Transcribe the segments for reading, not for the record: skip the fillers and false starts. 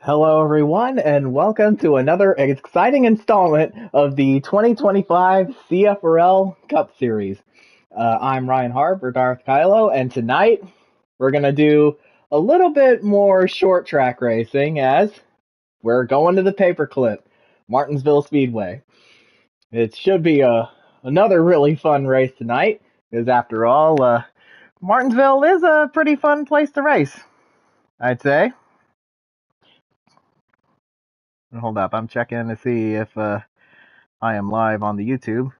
Hello, everyone, and welcome to another exciting installment of the 2025 CFRL Cup Series. I'm Ryan Harp, or Darth Kylo, and tonight we're going to do a little bit more short track racing as we're going to the paperclip, Martinsville Speedway. It should be another really fun race tonight, because after all, Martinsville is a pretty fun place to race, I'd say. Hold up, I'm checking to see if I am live on the YouTube.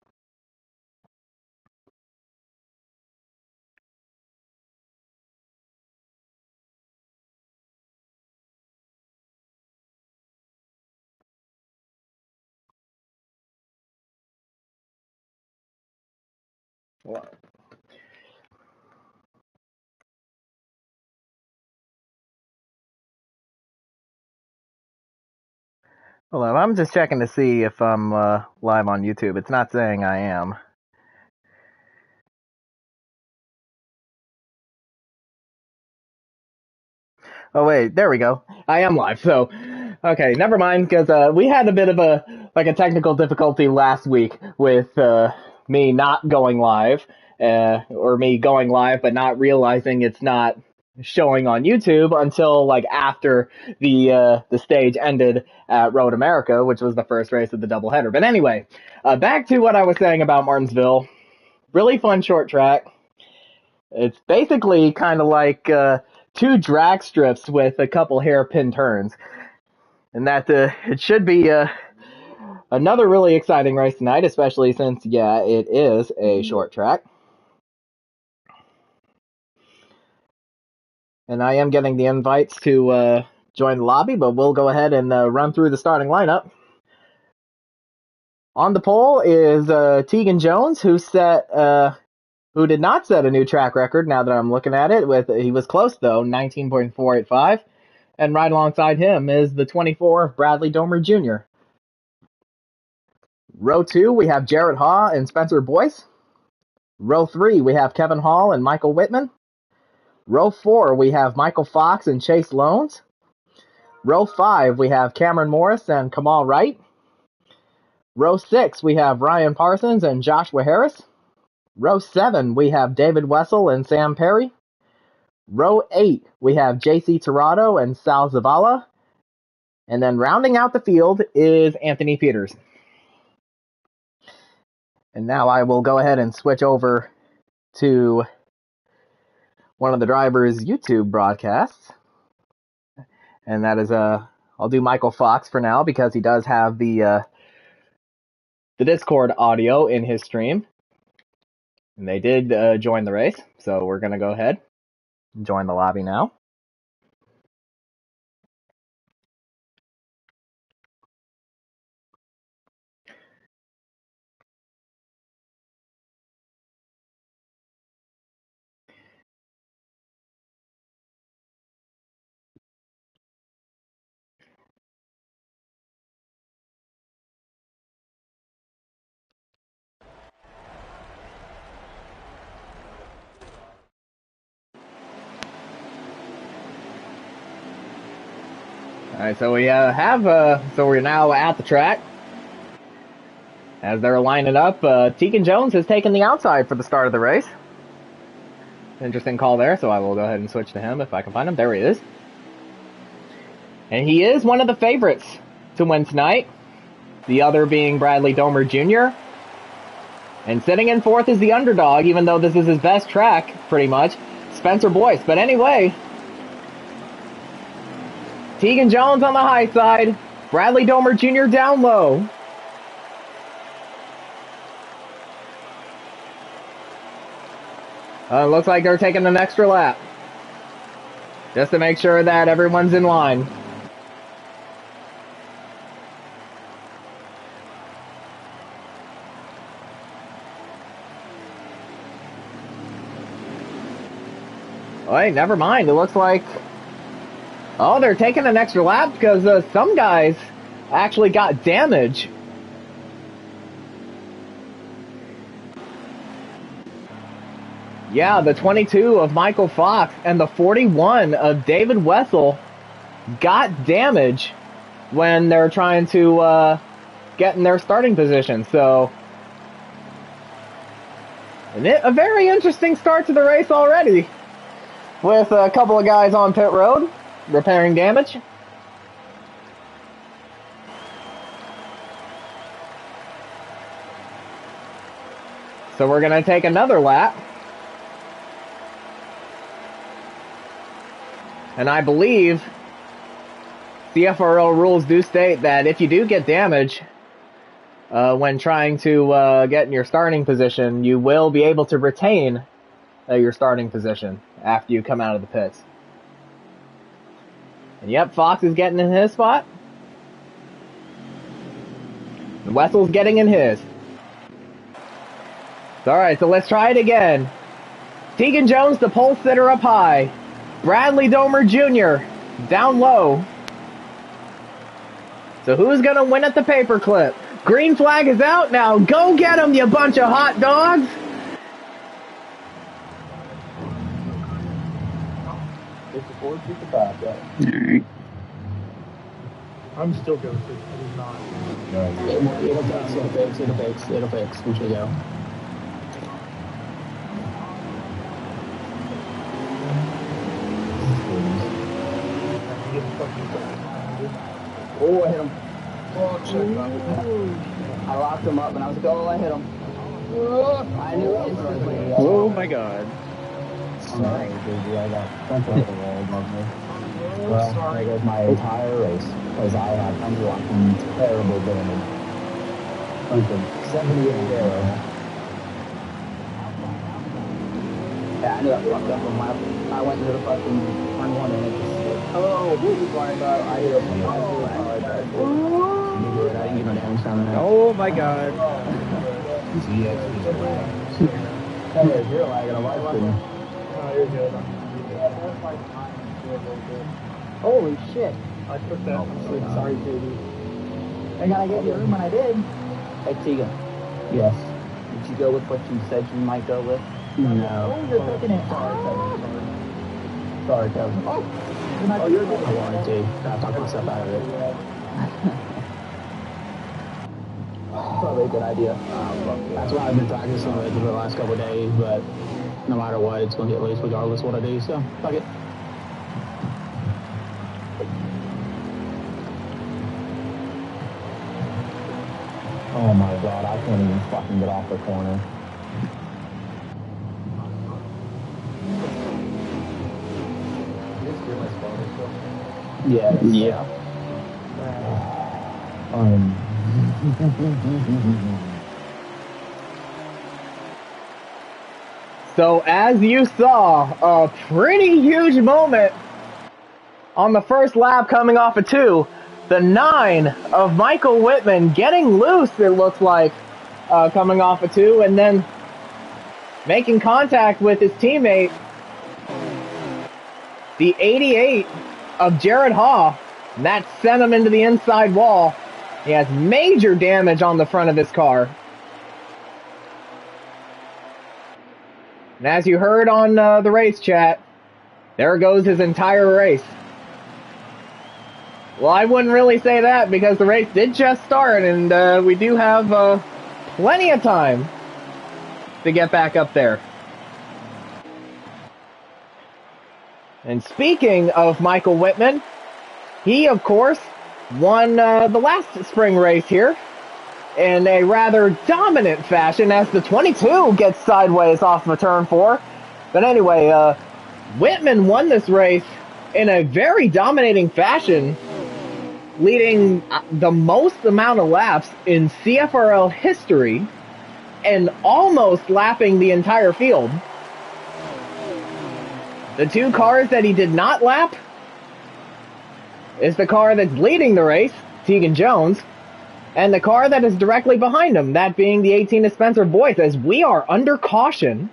Hello, I'm just checking to see if I'm live on YouTube. It's not saying I am. Oh wait, there we go. I am live. So, okay, never mind, because we had a bit of a technical difficulty last week with me not going live, or me going live but not realizing it's not showing on YouTube until after the stage ended at Road America, which was the first race of the doubleheader. But anyway, back to what I was saying about Martinsville. Really fun short track. It's basically kind of like two drag strips with a couple hairpin turns. And that it should be another really exciting race tonight, especially since, yeah, it is a short track. And I am getting the invites to join the lobby, but we'll go ahead and run through the starting lineup. On the pole is Tegan Jones, who did not set a new track record now that I'm looking at it. He was close, though, 19.485. And right alongside him is the 24 of Bradley Domer Jr. Row 2, we have Jared Haw and Spencer Boyce. Row 3, we have Kevin Hall and Michael Whitman. Row 4, we have Michael Fox and Chase Loans. Row 5, we have Cameron Morris and Kamal Wright. Row 6, we have Ryan Parsons and Joshua Harris. Row 7, we have David Wessel and Sam Perry. Row 8, we have JC Tirado and Sal Zavala. And then rounding out the field is Anthony Peters. And now I will go ahead and switch over to one of the drivers' YouTube broadcasts. And that is, I'll do Michael Fox for now because he does have the Discord audio in his stream. And they did join the race, so we're going to go ahead and join the lobby now. Alright, so we so we're now at the track. As they're lining up, Tegan Jones has taken the outside for the start of the race. Interesting call there, so I will go ahead and switch to him if I can find him. There he is. And he is one of the favorites to win tonight. The other being Bradley Domer Jr. And sitting in fourth is the underdog, even though this is his best track, pretty much, Spencer Boyce. But anyway, Tegan Jones on the high side, Bradley Domer Jr. down low. Looks like they're taking an extra lap, just to make sure that everyone's in line. Oh, hey, never mind. It looks like... Oh, they're taking an extra lap because some guys actually got damage. Yeah, the 22 of Michael Fox and the 41 of David Wessel got damage when they're trying to get in their starting position. So, a very interesting start to the race already, with a couple of guys on pit road repairing damage. So we're going to take another lap. And I believe CFRL rules do state that if you do get damage when trying to get in your starting position, you will be able to retain your starting position after you come out of the pits. And yep, Fox is getting in his spot. And Wessel's getting in his. Alright, so let's try it again. Tegan Jones, the pole sitter, up high. Bradley Domer Jr. down low. So who's going to win at the paperclip? Green flag is out. Now go get them, you bunch of hot dogs. Alright. I'm still going to. It is not. It'll fix. We should go. Oh, I hit him. Oh, check. I locked him up and I was like, oh, I hit him. I knew instantly. Oh my god. Sorry, baby. I got front of the wall above me. Well, there goes my entire race because I had underwhelming terrible damage. Something 78 arrow. Yeah, I knew I fucked up on my. I went into the fucking turn one and it just. Oh, my god! I hit him. You did. I didn't get no damage down there. Oh my god. Hey, you're lagging a lot. Oh, you're good. Holy shit! I took that. Sorry, baby. I gotta get your room when I did. Hey, Tegan. Yes. Did you go with what you said you might go with? No. Oh, you're taking it. Sorry, Kevin. Oh, you're good. I wanted to. Gotta talk myself out of it. Probably a good idea. That's why I've been practicing with it for the last couple of days, but no matter what, it's going to get loose regardless of what I do, so fuck it. Oh my god, I can't even fucking get off the corner. Yeah. So as you saw, a pretty huge moment on the first lap coming off of 2. The 9 of Michael Whitman getting loose, it looks like, coming off of 2, and then making contact with his teammate, the 88 of Jared Haw, and that sent him into the inside wall. He has major damage on the front of his car. And as you heard on the race chat, there goes his entire race. Well, I wouldn't really say that because the race did just start, and we do have plenty of time to get back up there. And speaking of Michael Whitman, he, of course, won the last spring race here in a rather dominant fashion as the 22 gets sideways off of turn 4. But anyway, Whitman won this race in a very dominating fashion, leading the most amount of laps in CFRL history and almost lapping the entire field. The 2 cars that he did not lap is the car that's leading the race, Tegan Jones, and the car that is directly behind him, that being the 18 of Spencer Boyce, as we are under caution.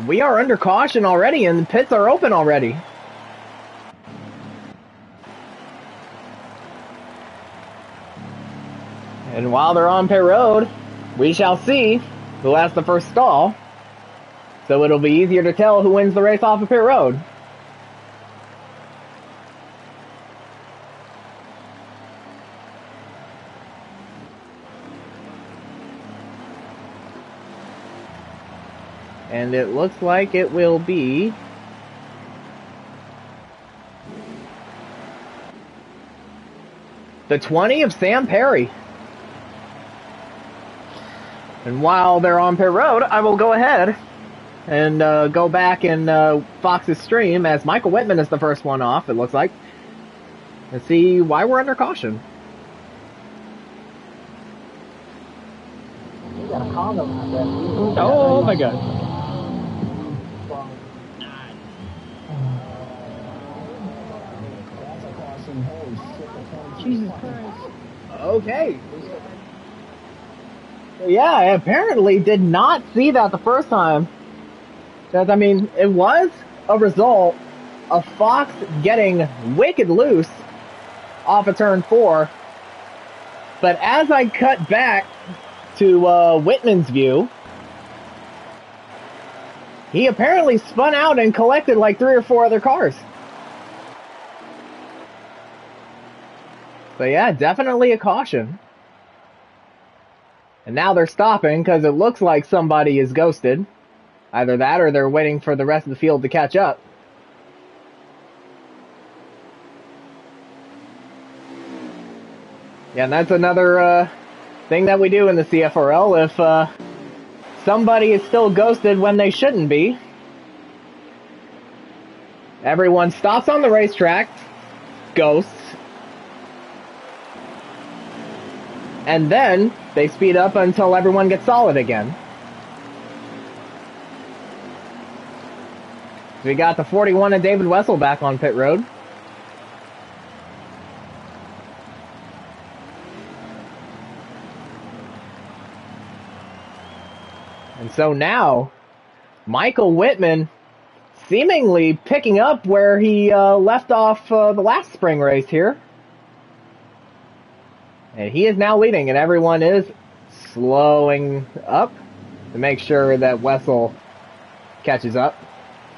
We are under caution already, and the pits are open already. And while they're on pit road, we shall see who has the first stall. So it'll be easier to tell who wins the race off of pit road. And it looks like it will be the 20 of Sam Perry. And while they're on pit road, I will go ahead and go back in Fox's stream as Michael Whitman is the first one off, it looks like, and see why we're under caution. Oh my God. Jesus Christ. Okay. Yeah, I apparently did not see that the first time. Because, I mean, it was a result of Fox getting wicked loose off of turn 4. But as I cut back to Whitman's view, he apparently spun out and collected like 3 or 4 other cars. So yeah, definitely a caution. And now they're stopping because it looks like somebody is ghosted. Either that or they're waiting for the rest of the field to catch up. Yeah, and that's another thing that we do in the CFRL. If somebody is still ghosted when they shouldn't be, everyone stops on the racetrack, ghosts, and then they speed up until everyone gets solid again. So we got the 41 and David Wessel back on pit road. And so now, Michael Whitman seemingly picking up where he left off the last spring race here. And he is now leading, and everyone is slowing up to make sure that Wessel catches up.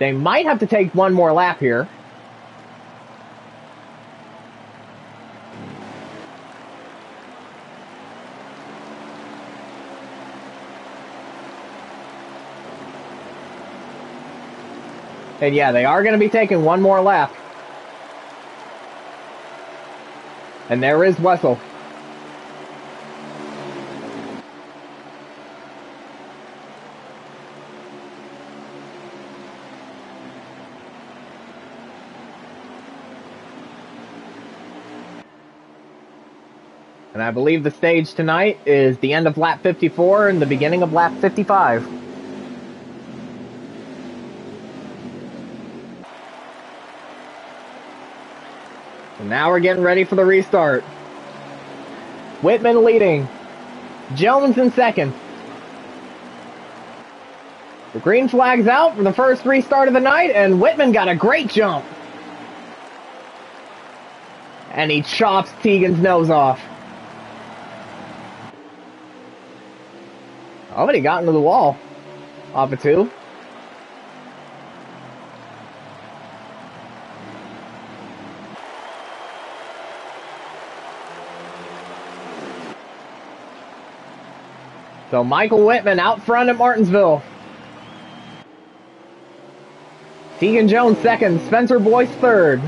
They might have to take one more lap here. And yeah, they are going to be taking one more lap. And there is Wessel. And I believe the stage tonight is the end of lap 54 and the beginning of lap 55. And now we're getting ready for the restart. Whitman leading. Jones in second. The green flag's out for the first restart of the night, and Whitman got a great jump. And he chops Tegan's nose off. Oh, but he got into the wall. Off of 2. So Michael Whitman out front at Martinsville. Tegan Jones second, Spencer Boyce third.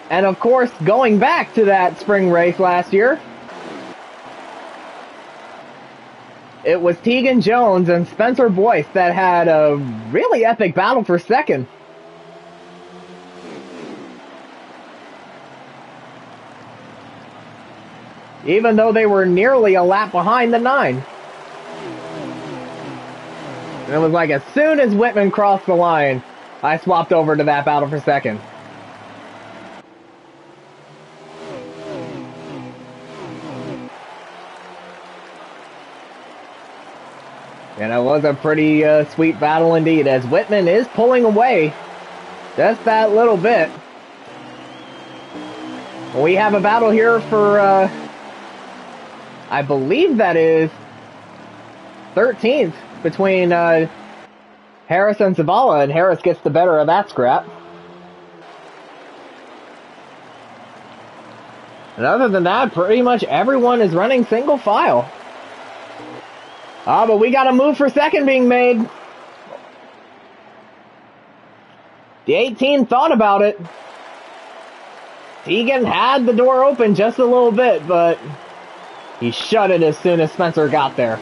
And of course, going back to that spring race last year, it was Tegan Jones and Spencer Boyce that had a really epic battle for second. Even though they were nearly a lap behind the 9. And it was like as soon as Whitman crossed the line, I swapped over to that battle for second. And it was a pretty sweet battle indeed, as Whitman is pulling away just that little bit. We have a battle here for I believe that is 13th between Harris and Zavala, and Harris gets the better of that scrap. And other than that, pretty much everyone is running single file. But we got a move for second being made. The 18 thought about it. Tegan had the door open just a little bit, but he shut it as soon as Spencer got there.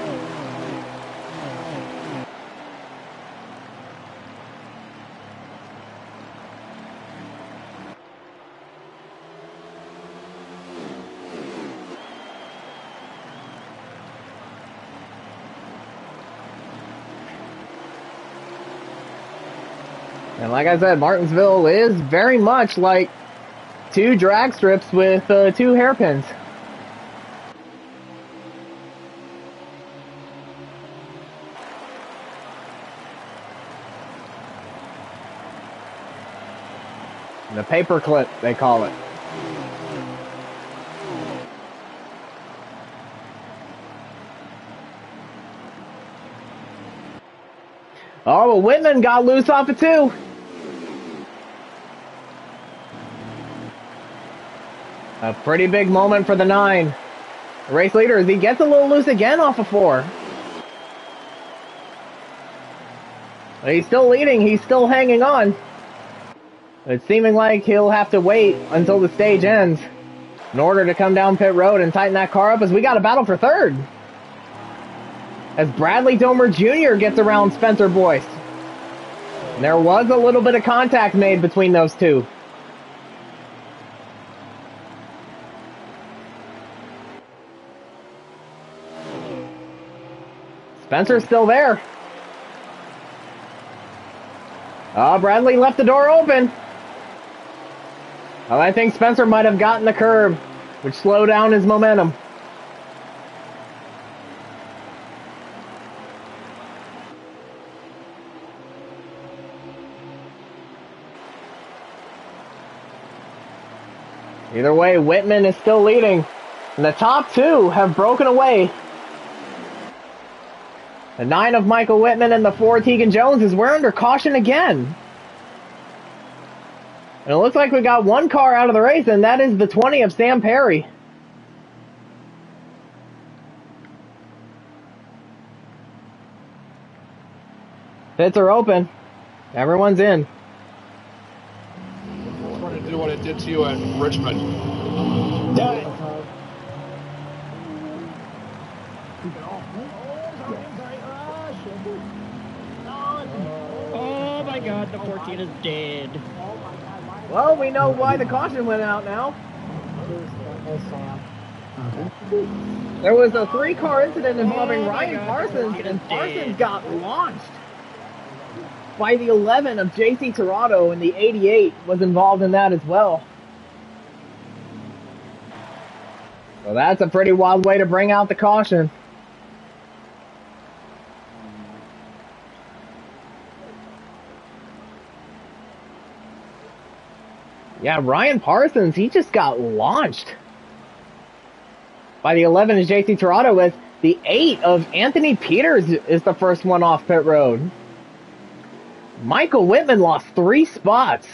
And like I said, Martinsville is very much like two drag strips with two hairpins. The paper clip, they call it. Oh, but Whitman got loose off it too. A pretty big moment for the 9. The race leader, as he gets a little loose again off of 4. But he's still leading, he's still hanging on. It's seeming like he'll have to wait until the stage ends in order to come down pit road and tighten that car up, as we got a battle for 3rd. As Bradley Domer Jr. gets around Spencer Boyce. And there was a little bit of contact made between those two. Spencer's still there. Bradley left the door open. Well, I think Spencer might have gotten the curb, which slowed down his momentum. Either way, Whitman is still leading. And the top 2 have broken away. The 9 of Michael Whitman and the 4 Tegan Jones, is we're under caution again. And it looks like we got one car out of the race, and that is the 20 of Sam Perry. Pits are open. Everyone's in. It's going to do what it did to you in Richmond. Done it. Oh my god, the 14 is dead. Well, we know why the caution went out now. There was a 3-car incident involving Ryan Parsons, and Parsons got launched by the 11 of JC Torado, and the 88 was involved in that as well. So that's a pretty wild way to bring out the caution. Yeah, Ryan Parsons, he just got launched by the 11 of JC Torado, as the 8 of Anthony Peters is the first one off pit road. Michael Whitman lost 3 spots.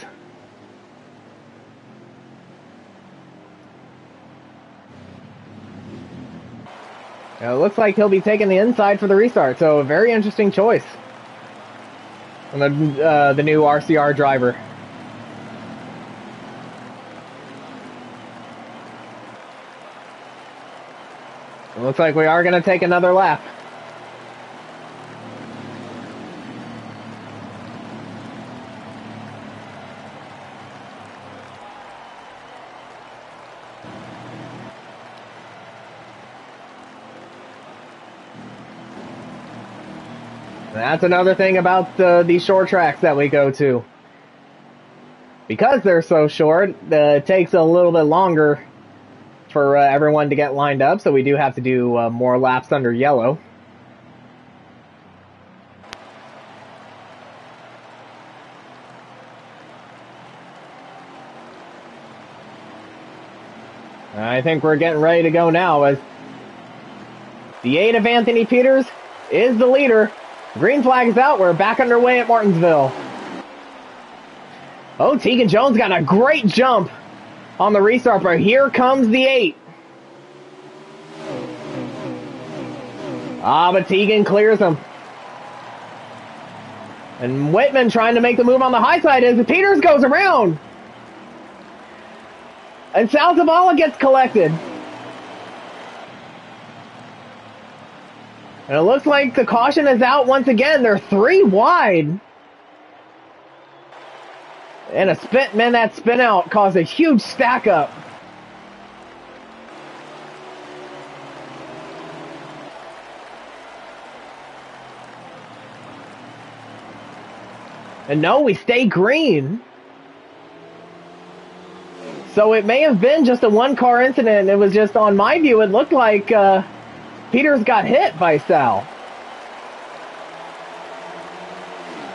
It looks like he'll be taking the inside for the restart, so a very interesting choice from the new RCR driver. It looks like we are going to take another lap. That's another thing about these short tracks that we go to. Because they're so short, it takes a little bit longer for everyone to get lined up, so we do have to do more laps under yellow. I think we're getting ready to go now, as The 8 of Anthony Peters is the leader. Green flag is out. We're back underway at Martinsville. Oh, Tegan Jones got a great jump on the restart, but here comes the 8. But Tegan clears him. And Whitman trying to make the move on the high side as Peters goes around. And Sal Zavala gets collected. And it looks like the caution is out once again. They're 3 wide. And that spin out caused a huge stack up. And no, we stay green. So it may have been just a one-car incident. It was just, on my view, it looked like Peters got hit by Sal.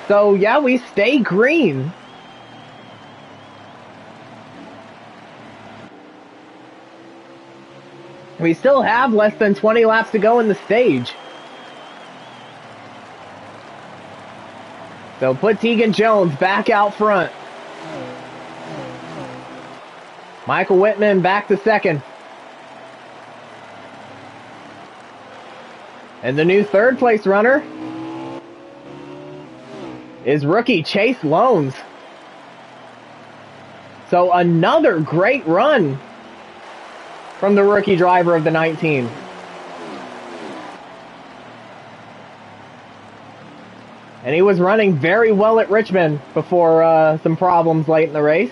So, yeah, we stay green. We still have less than 20 laps to go in the stage. So put Tegan Jones back out front. Michael Whitman back to second. And the new third place runner is rookie Chase Loans. So another great run from the rookie driver of the 19. And he was running very well at Richmond before some problems late in the race.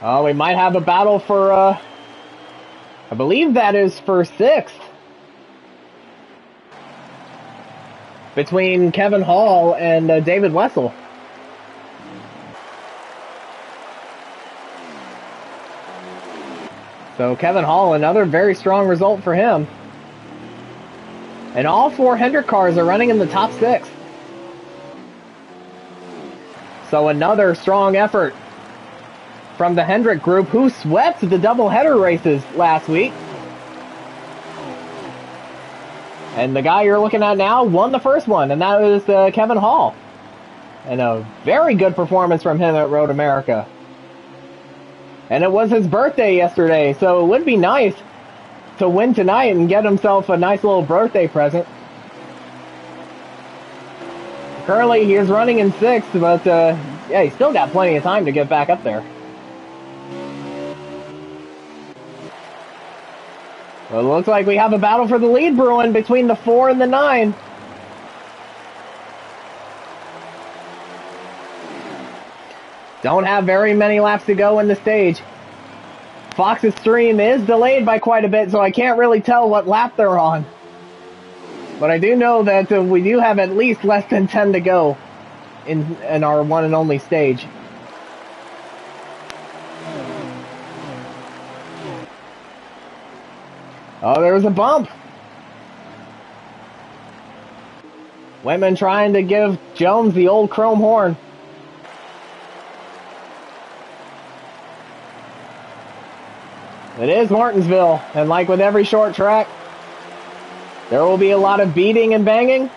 Oh, we might have a battle for, I believe that is for 6th. Between Kevin Hall and David Wessel. So Kevin Hall, another very strong result for him. And all 4 Hendrick cars are running in the top 6. So another strong effort from the Hendrick group, who swept the doubleheader races last week. And the guy you're looking at now won the first one, and that was Kevin Hall. And a very good performance from him at Road America. And it was his birthday yesterday, so it would be nice to win tonight and get himself a nice little birthday present. Currently, he is running in 6th, but yeah, he's still got plenty of time to get back up there. Well, it looks like we have a battle for the lead brewing between the 4 and the 9. Don't have very many laps to go in the stage. Fox's stream is delayed by quite a bit, so I can't really tell what lap they're on. But I do know that we do have at least less than 10 to go in our one and only stage. Oh, there was a bump. Whitman trying to give Jones the old chrome horn. It is Martinsville, and like with every short track, there will be a lot of beating and banging.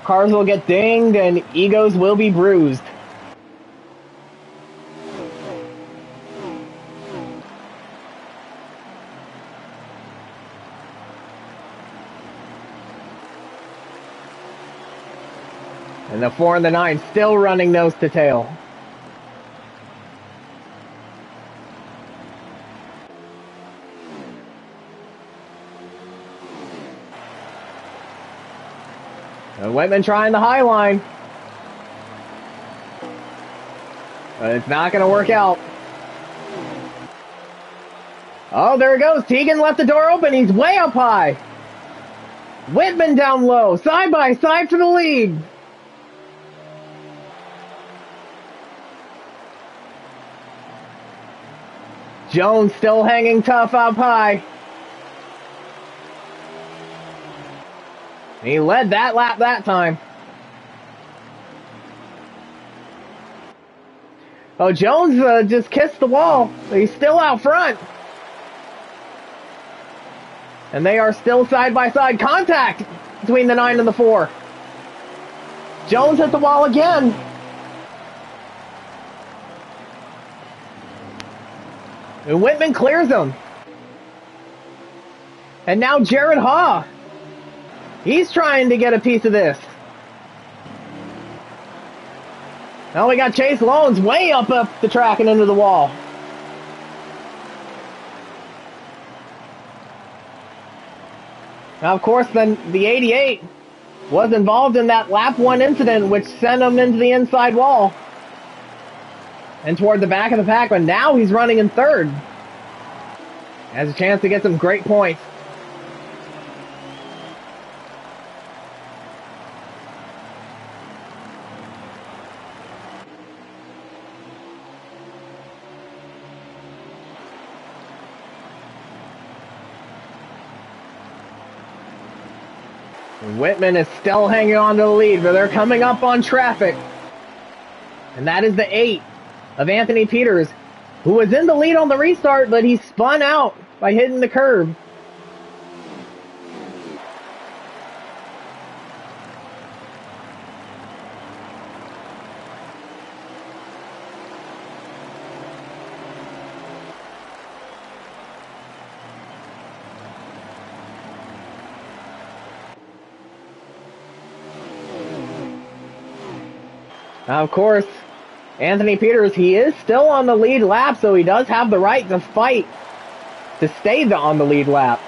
Cars will get dinged and egos will be bruised. And the 4 and the 9 still running nose to tail. And Whitman trying the high line. But it's not going to work out. Oh, there it goes. Tegan left the door open. He's way up high. Whitman down low. Side by side for the lead. Jones still hanging tough up high. He led that lap that time. Oh, Jones just kissed the wall. He's still out front. And they are still side-by-side. Contact between the 9 and the 4. Jones hit the wall again. And Whitman clears him. And now Jared Haw. He's trying to get a piece of this. Now we got Chase Loans way up the track and into the wall. Now, of course, then the 88 was involved in that lap 1 incident, which sent him into the inside wall and toward the back of the pack, but now he's running in 3rd. Has a chance to get some great points. Whitman is still hanging on to the lead, but they're coming up on traffic. And that is the 8 of Anthony Peters, who was in the lead on the restart, but he spun out by hitting the curb. Now, of course, Anthony Peters, he is still on the lead lap, so he does have the right to fight to stay on the lead lap.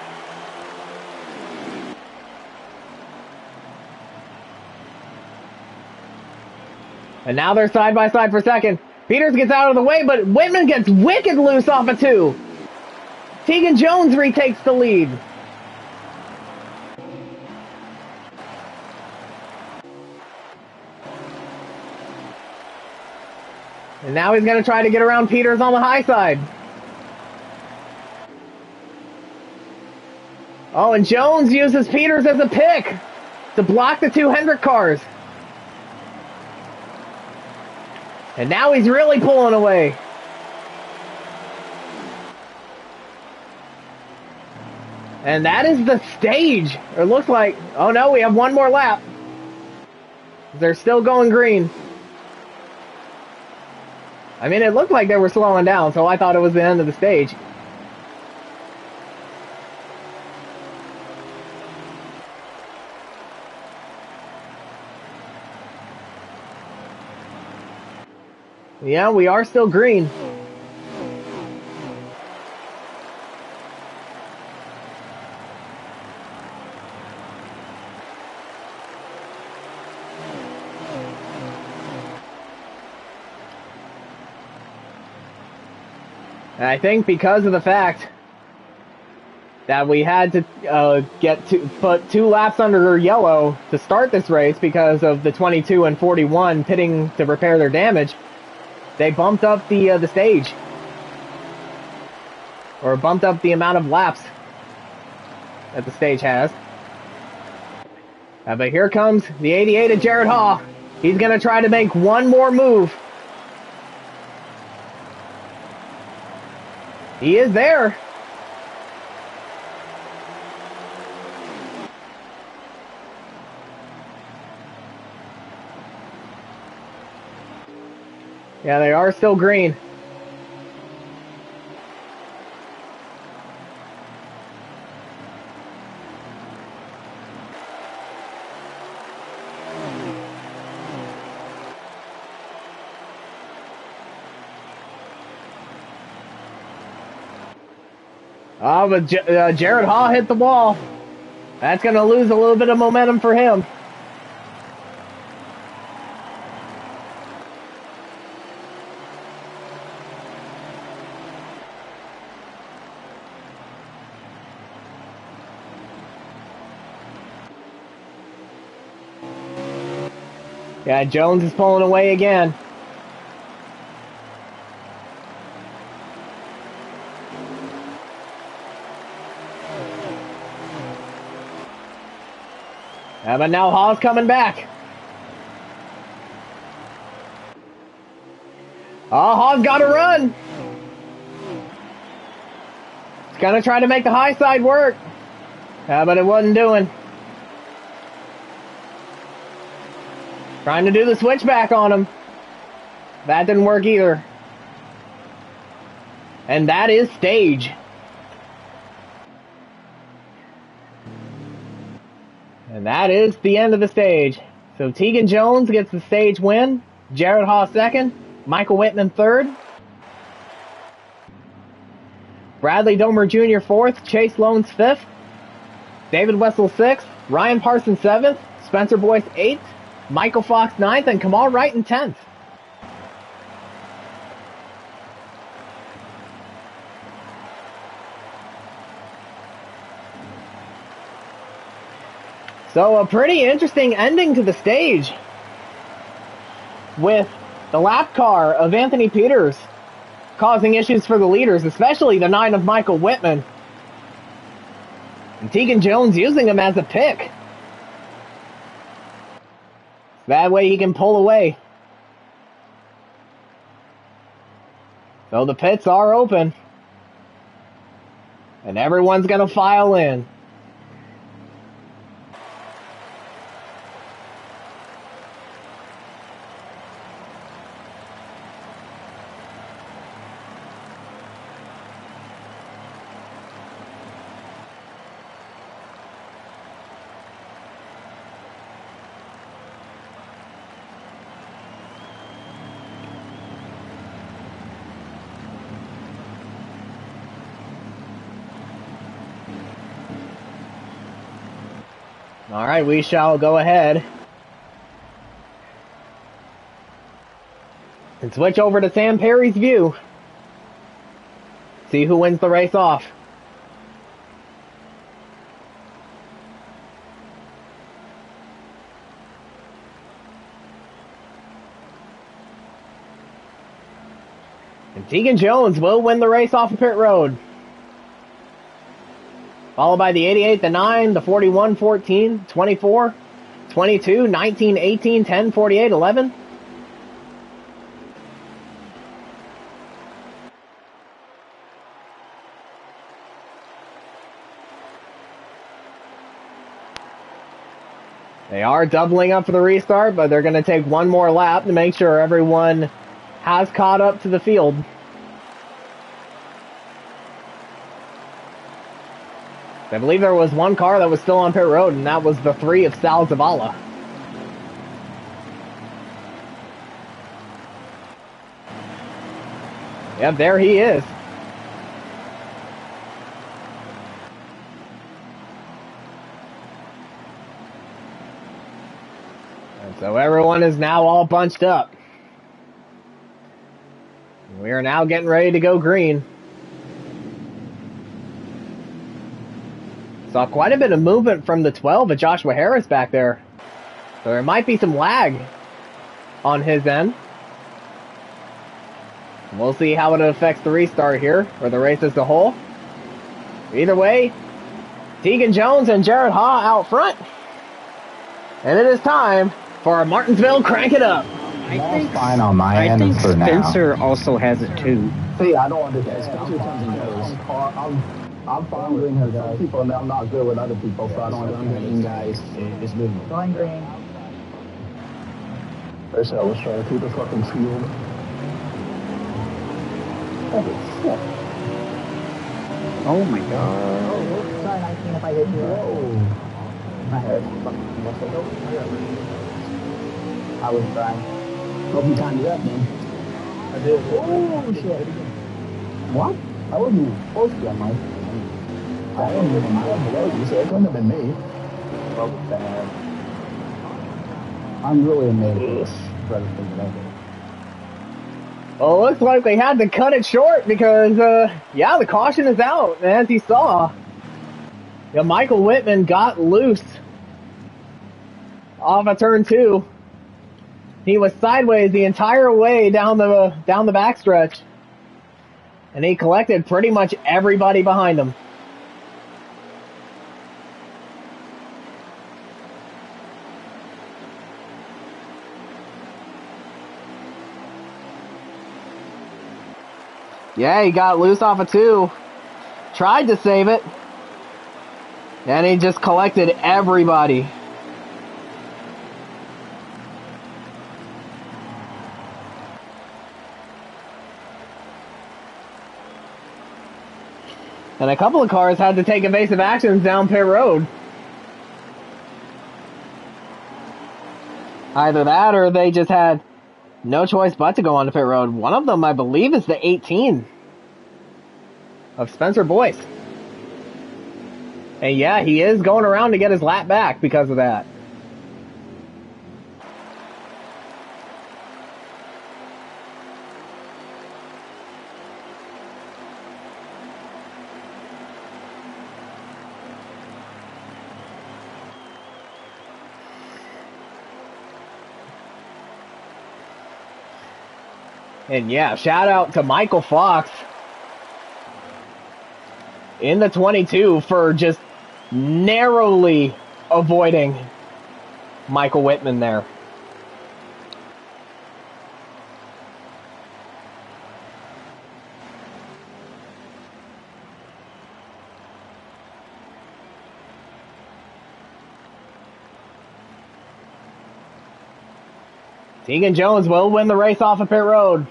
And now they're side by side for second. Peters gets out of the way, but Whitman gets wicked loose off of 2. Tegan Jones retakes the lead. And now he's going to try to get around Peters on the high side. Oh, and Jones uses Peters as a pick to block the 2 Hendrick cars. And now he's really pulling away. And that is the stage. It looks like, oh no, we have one more lap. They're still going green. I mean, it looked like they were slowing down, so I thought it was the end of the stage. Yeah, we are still green. And I think because of the fact that we had to put 2 laps under yellow to start this race because of the 22 and 41 pitting to repair their damage, they bumped up the stage, or bumped up the amount of laps that the stage has. But here comes the 88 of Jared Haw. He's going to try to make one more move. He is there. Yeah, they are still green. Oh, but Jared Haw hit the wall. That's going to lose a little bit of momentum for him. Yeah, Jones is pulling away again. Yeah, but now Hall's coming back. Oh, Hall's got to run. He's going to try to make the high side work. Yeah, but it wasn't doing. Trying to do the switchback on him. That didn't work either. And that is stage. And that is the end of the stage. So Tegan Jones gets the stage win. Jared Haas second. Michael Whitman third. Bradley Domer Jr. fourth. Chase Loans fifth. David Wessel sixth. Ryan Parsons seventh. Spencer Boyce eighth. Michael Fox ninth. And Kamal Wright in 10th. So a pretty interesting ending to the stage with the lap car of Anthony Peters causing issues for the leaders, especially the 9 of Michael Whitman. And Tegan Jones using him as a pick. That way he can pull away. So the pits are open. And everyone's going to file in. All right, we shall go ahead and switch over to Sam Perry's view. See who wins the race off. And Tegan Jones will win the race off of pit road. Followed by the 88, the 9, the 41, 14, 24, 22, 19, 18, 10, 48, 11. They are doubling up for the restart, but they're going to take one more lap to make sure everyone has caught up to the field. I believe there was one car that was still on pit road, and that was the 3 of Sal Zavala. Yep, there he is. And so everyone is now all bunched up. We are now getting ready to go green. Saw quite a bit of movement from the 12 of Joshua Harris back there. So there might be some lag on his end. We'll see how it affects the restart here, or the race as a whole. Either way, Tegan Jones and Jared Ha out front. And it is time for our Martinsville Crank It Up. I think fine on my end think for Spencer also has it too. See, I don't understand. I'm fine with some people, and I'm not good with other people, so I don't understand guys. It's good. Going green. First, I was trying to keep the fucking field. Oh my god. Oh, sorry, 19 if I hit you. My head fucking must have I was trying. Hope you timed it up, man. I did. Oh, shit. What? I wasn't supposed to, Mike. I didn't even know you, so it couldn't have been me. Well, bad. I'm really amazed at this. Well, it looks like they had to cut it short because, yeah, the caution is out. And as you saw, Michael Whitman got loose off of turn 2. He was sideways the entire way down the backstretch. And he collected pretty much everybody behind him. Yeah, he got loose off a 2. Tried to save it. And he just collected everybody. And a couple of cars had to take evasive actions down pit road. Either that or they just had no choice but to go on to pit road. One of them, I believe, is the 18 of Spencer Boyce. And yeah, he is going around to get his lap back because of that. And yeah, shout out to Michael Fox in the 22 for just narrowly avoiding Michael Whitman there. Tegan Jones will win the race off of pit road.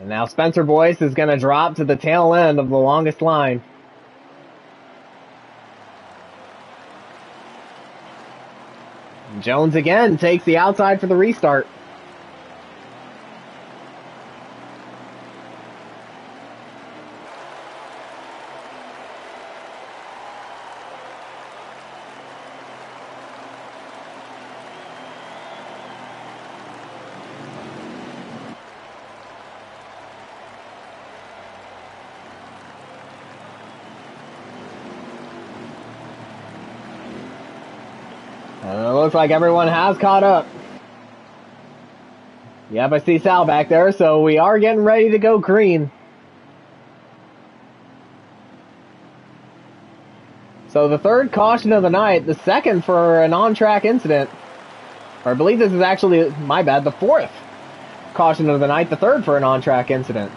And now Spencer Boyce is going to drop to the tail end of the longest line. And Jones again takes the outside for the restart. And it looks like everyone has caught up. Yep, I see Sal back there, so we are getting ready to go green. So the third caution of the night, the second for an on-track incident. Or I believe this is actually, my bad, the fourth caution of the night, the third for an on-track incident.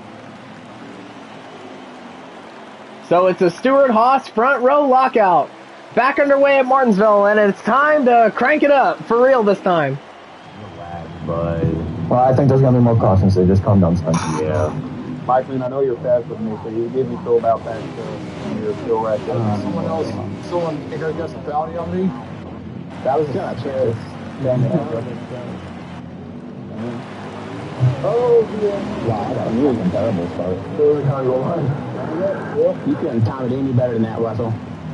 So it's a Stewart-Haas front row lockout. Back underway at Martinsville, and it's time to crank it up, for real this time. But, well, I think there's going to be more cautions, so just calm down, Spencer. Yeah. Michael, I know you're fast with me, so you give me feel about that when you're still right there. Someone here got some bounty on me? That was kind of chance. Oh, yeah. Wow, I got a really comparable start. You couldn't time it any better than that, Russell.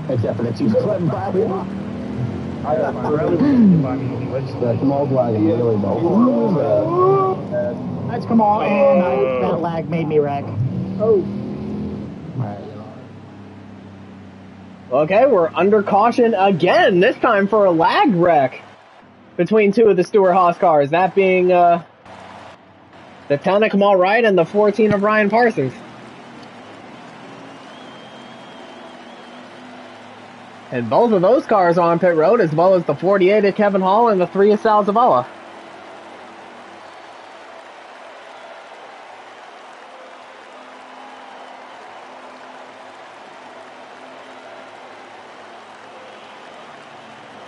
Except for that you couldn't buy me. I got my brother. The small wagon really don't. Let's come on. And that lag made me wreck. Oh. Okay, we're under caution again, this time for a lag wreck between two of the Stewart-Haas cars, that being the 10 of Kamal Wright and the 14 of Ryan Parsons. And both of those cars are on pit road, as well as the 48 of Kevin Hall and the 3 of Sal Zavala.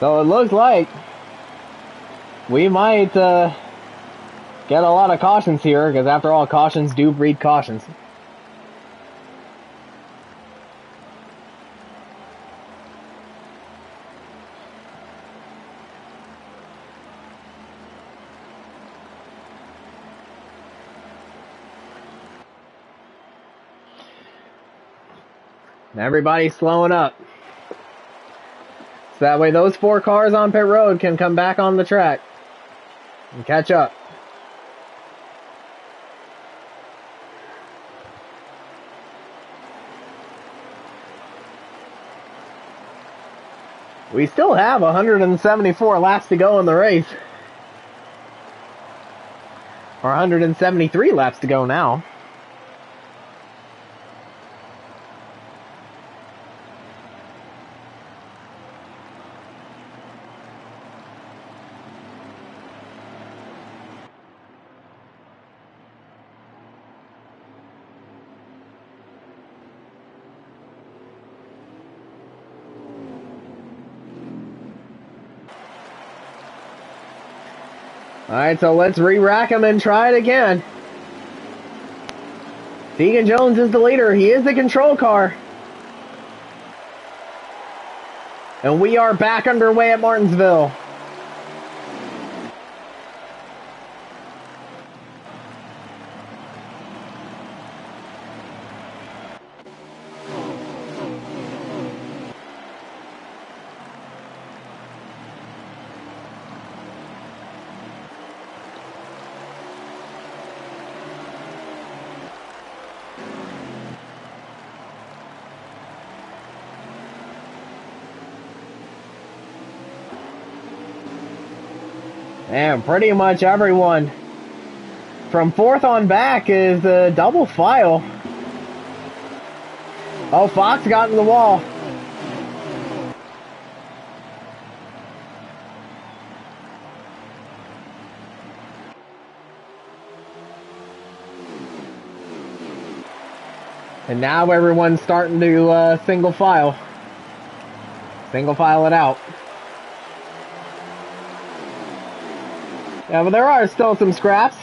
So it looks like we might get a lot of cautions here, because after all, cautions do breed cautions. Everybody's slowing up. So that way those 4 cars on pit road can come back on the track and catch up. We still have 174 laps to go in the race. Or 173 laps to go now. Alright, so let's re-rack him and try it again. Tegan Jones is the leader. He is the control car. And we are back underway at Martinsville. And pretty much everyone from fourth on back is a double file. Oh, Fox got in the wall. And now everyone's starting to single file it out. Yeah, but there are still some scraps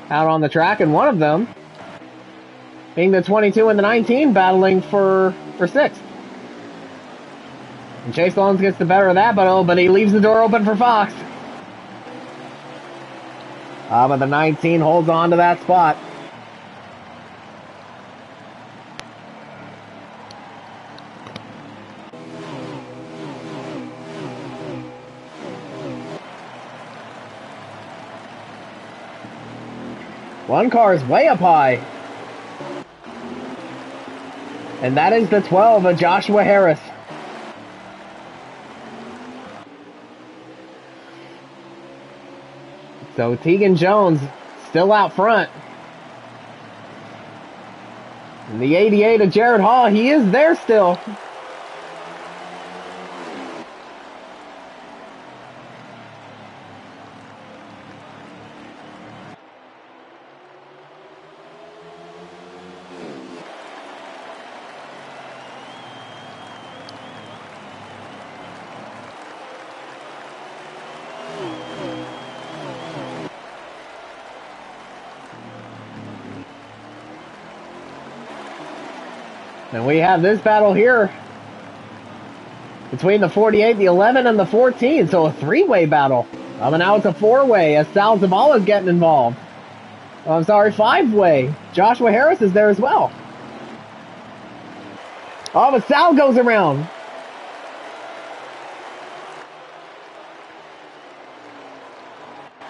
out on the track, and one of them being the 22 and the 19 battling for 6th. And Chase Lones gets the better of that, but he leaves the door open for Fox. But the 19 holds on to that spot. One car is way up high. And that is the 12 of Joshua Harris. So Tegan Jones still out front. And the 88 of Jared Hall, he is there still. And we have this battle here between the 48, the 11, and the 14. So a three-way battle. And now it's a four-way as Sal Zavala is getting involved. Oh, I'm sorry, five-way. Joshua Harris is there as well. Oh, but Sal goes around.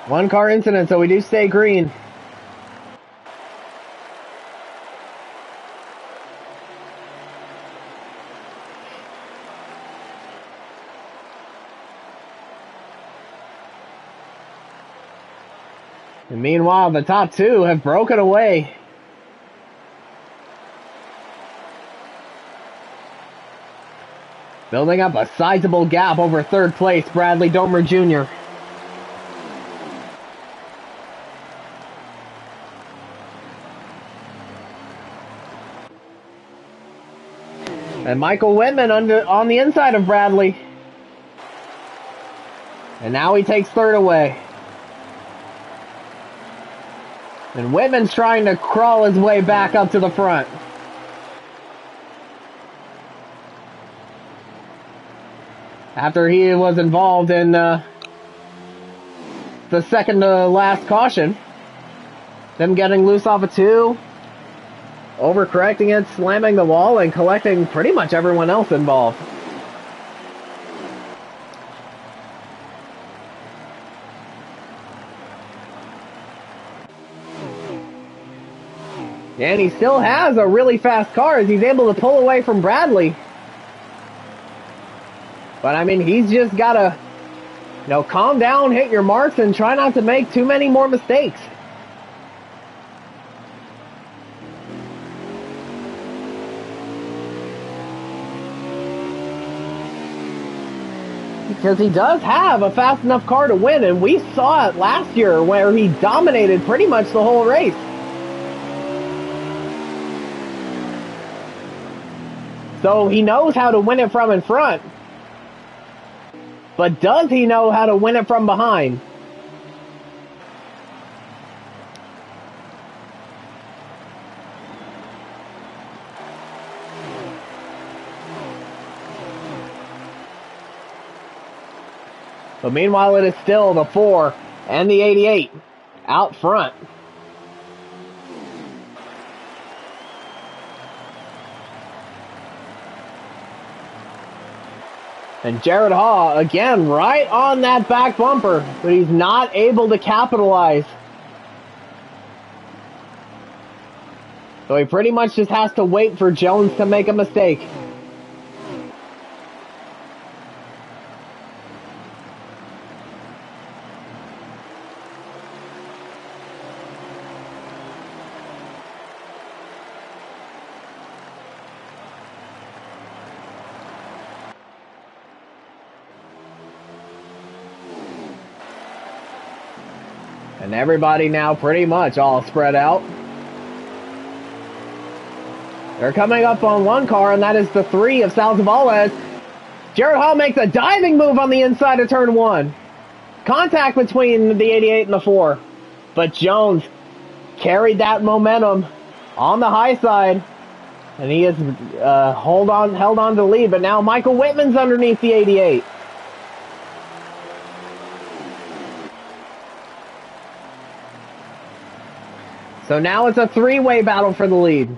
One car incident, so we do stay green. And meanwhile, the top two have broken away. Building up a sizable gap over third place, Bradley Domer Jr. And Michael Whitman on the inside of Bradley. And now he takes third away. And Whitman's trying to crawl his way back up to the front. After he was involved in the second to last caution. Them getting loose off of two. Overcorrecting it, slamming the wall, and collecting pretty much everyone else involved. And he still has a really fast car as he's able to pull away from Bradley. But I mean, he's just gotta, calm down, hit your marks, and try not to make too many more mistakes. Because he does have a fast enough car to win, and we saw it last year where he dominated pretty much the whole race. So he knows how to win it from in front. But does he know how to win it from behind? But meanwhile, it is still the 4 and the 88 out front. And Jared Haw, again, right on that back bumper, but he's not able to capitalize. So he pretty much just has to wait for Jones to make a mistake. And everybody now pretty much all spread out. They're coming up on one car, and that is the 3 of Sal Zavala. Jared Hall makes a diving move on the inside of turn 1. Contact between the 88 and the 4. But Jones carried that momentum on the high side. And he has held on to the lead. But now Michael Whitman's underneath the 88. So now it's a 3-way battle for the lead.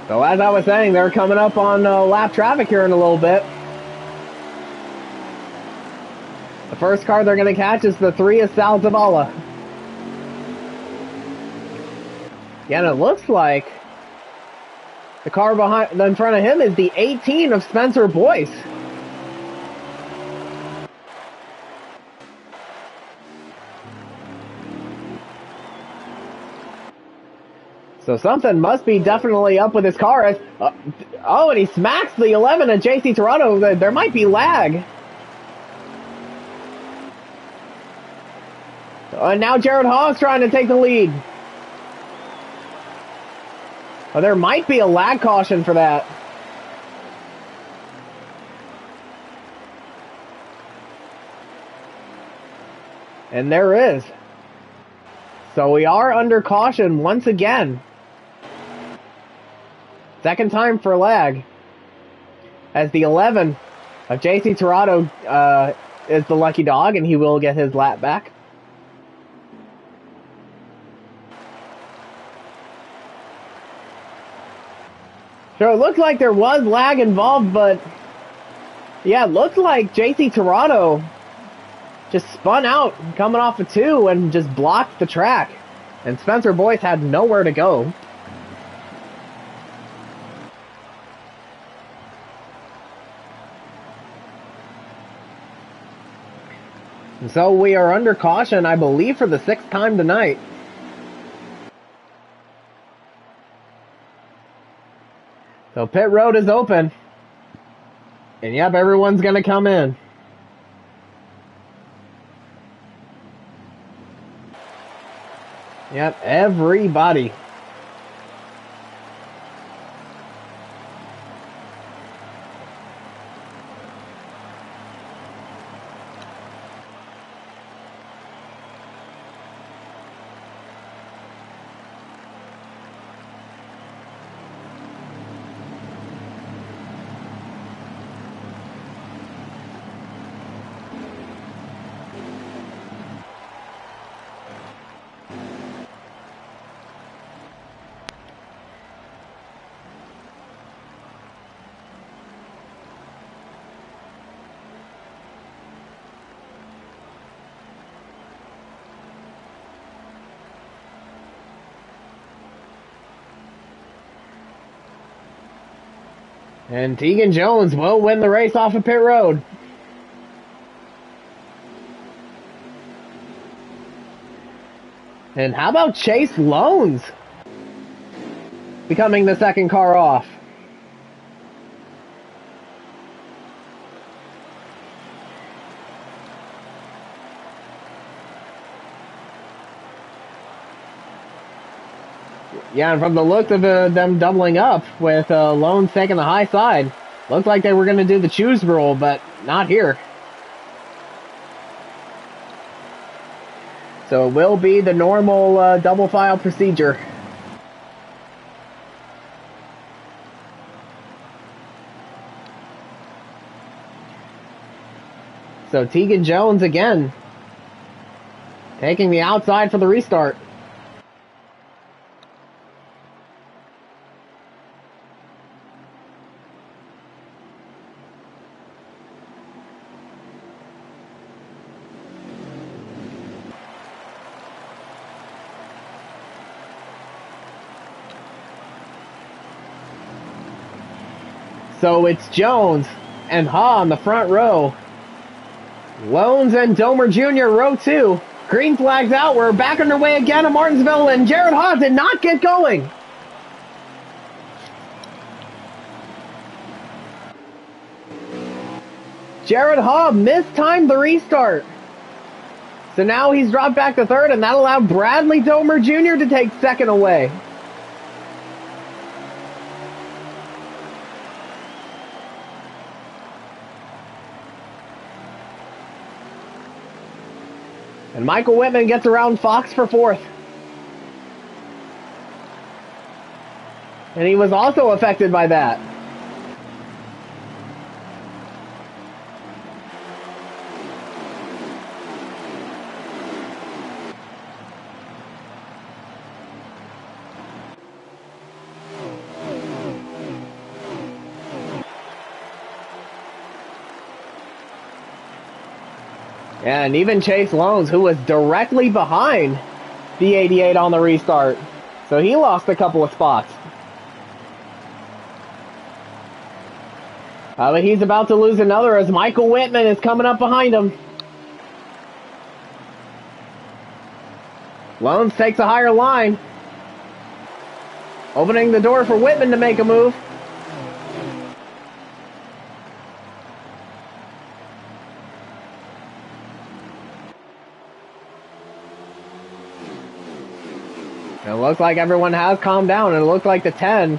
So as I was saying, they're coming up on lap traffic here in a little bit. The first car they're going to catch is the 3 of Sal Zavala. Yeah, and it looks like the car in front of him is the 18 of Spencer Boyce. So something must be definitely up with his car. And he smacks the 11 of JC Toronto. There might be lag. And now Jared Haas trying to take the lead. Oh, there might be a lag caution for that. And there is. So we are under caution once again. Second time for lag. As the 11 of JC Toronto is the lucky dog, and he will get his lap back. So it looked like there was lag involved, but yeah, it looked like JC Toronto just spun out coming off of 2 and just blocked the track. And Spencer Boyce had nowhere to go. And so we are under caution, I believe, for the 6th time tonight. So pit road is open. And yep, everyone's going to come in. Yep, everybody. And Tegan Jones will win the race off of pit road. And how about Chase Loans becoming the second car off? Yeah, and from the look of them doubling up with Loans taking the high side, looked like they were going to do the choose rule, but not here. So it will be the normal double file procedure. So Tegan Jones again, taking the outside for the restart. So it's Jones and Ha on the front row. Loans and Domer Jr. row 2. Green flags out. We're back underway again at Martinsville, and Jared Ha did not get going. Jared Ha mistimed the restart. So now he's dropped back to third, and that allowed Bradley Domer Jr. to take second away. And Michael Whitman gets around Fox for fourth. And he was also affected by that. And even Chase Loans, who was directly behind the 88 on the restart. So he lost a couple of spots. But he's about to lose another as Michael Whitman is coming up behind him. Loans takes a higher line, opening the door for Whitman to make a move. It looks like everyone has calmed down, and it looks like the 10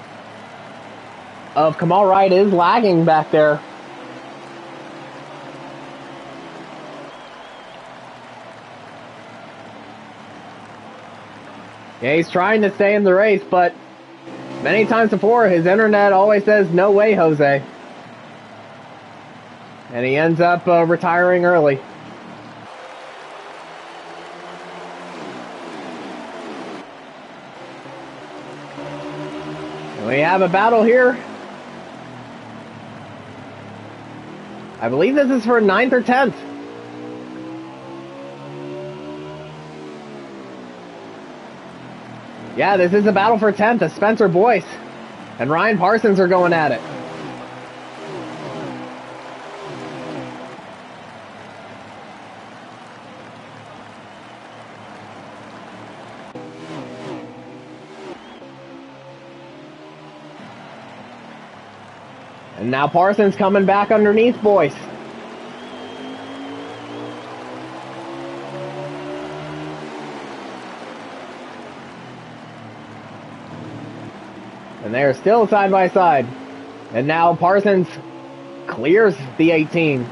of Kamal Wright is lagging back there. Yeah, he's trying to stay in the race, but many times before, his internet always says, "No way, Jose." And he ends up retiring early. We have a battle here. I believe this is for 9th or 10th. Yeah, this is a battle for 10th as Spencer Boyce and Ryan Parsons are going at it. And now Parsons coming back underneath Boyce. And they're still side by side. And now Parsons clears the 18.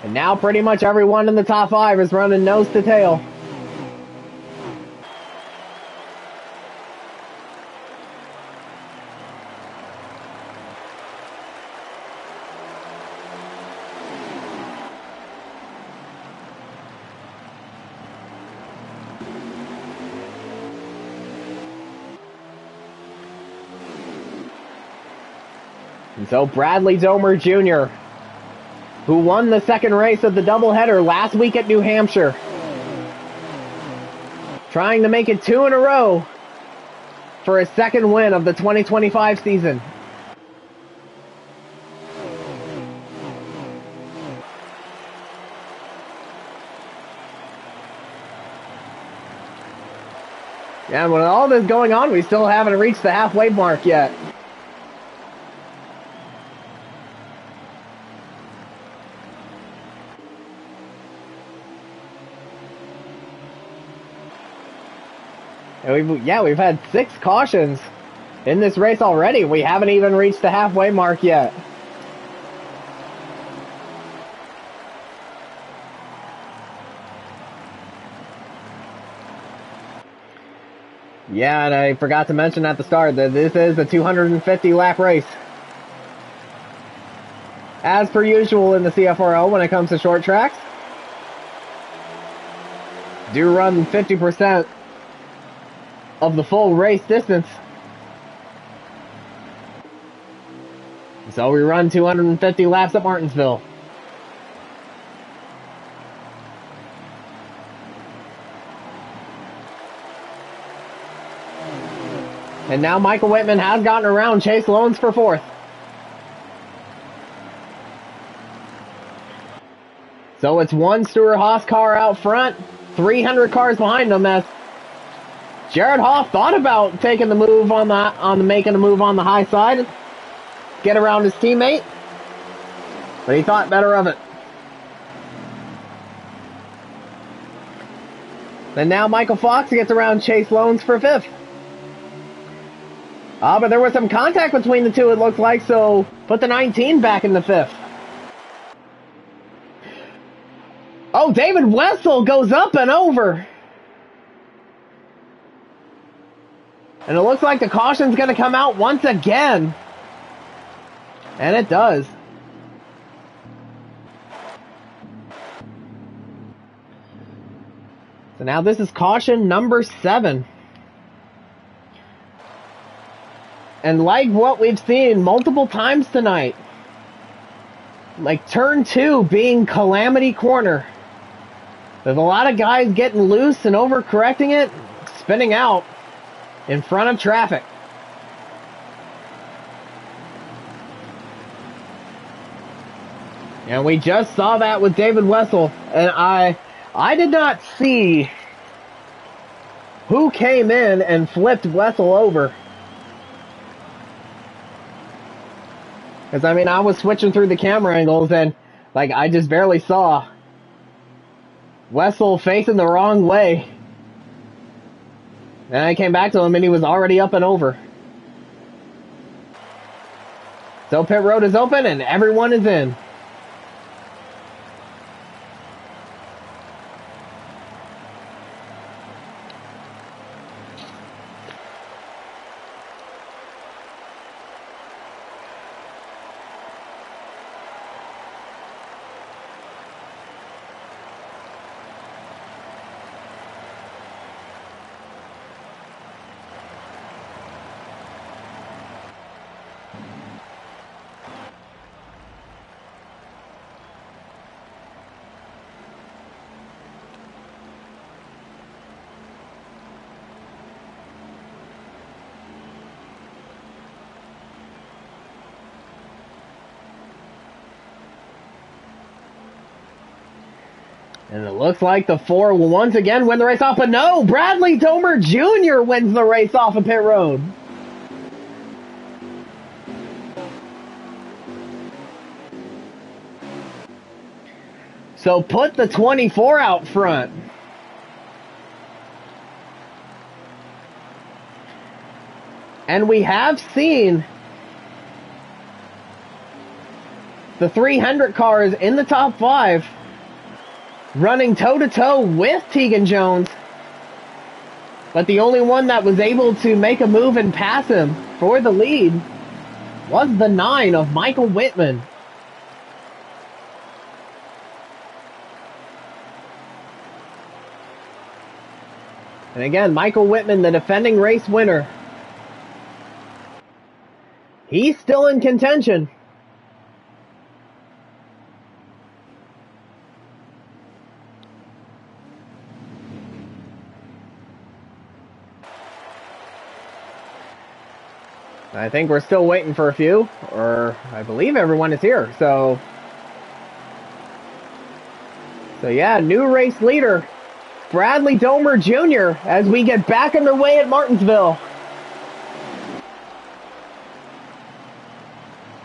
And now pretty much everyone in the top 5 is running nose to tail. And so Bradley Domer Jr., who won the second race of the doubleheader last week at New Hampshire, trying to make it 2 in a row for his second win of the 2025 season. Yeah, with all this going on, we still haven't reached the halfway mark yet. And we've had 6 cautions in this race already. We haven't even reached the halfway mark yet. Yeah, and I forgot to mention at the start that this is a 250 lap race. As per usual in the CFRL when it comes to short tracks, do run 50% of the full race distance. So we run 250 laps at Martinsville. And now Michael Whitman has gotten around Chase Loans for 4th. So it's one Stewart-Haas car out front, 300 cars behind them as Jared Hoff thought about taking the move making a move on the high side, get around his teammate, but he thought better of it. And now Michael Fox gets around Chase Loans for 5th. But there was some contact between the two, it looks like, so put the 19 back in the 5th. Oh, David Wessel goes up and over. And it looks like the caution's going to come out once again. And it does. So now this is caution number 7. And like what we've seen multiple times tonight, like turn 2 being Calamity Corner, there's a lot of guys getting loose and overcorrecting it, spinning out in front of traffic. And we just saw that with David Wessel, and I did not see who came in and flipped Wessel over. Because, I mean, I was switching through the camera angles and, like, I just barely saw Wessel facing the wrong way. And I came back to him and he was already up and over. So pit road is open and everyone is in. And it looks like the 4 will once again win the race off, but no, Bradley Tomer Jr. wins the race off of pit road. So put the 24 out front. And we have seen the 300 cars in the top 5 running toe-to-toe with Tegan Jones. But the only one that was able to make a move and pass him for the lead was the 9 of Michael Whitman. And again, Michael Whitman, the defending race winner. He's still in contention. I think we're still waiting for a few, or I believe everyone is here. So yeah, new race leader Bradley Domer Jr. as we get back underway at Martinsville.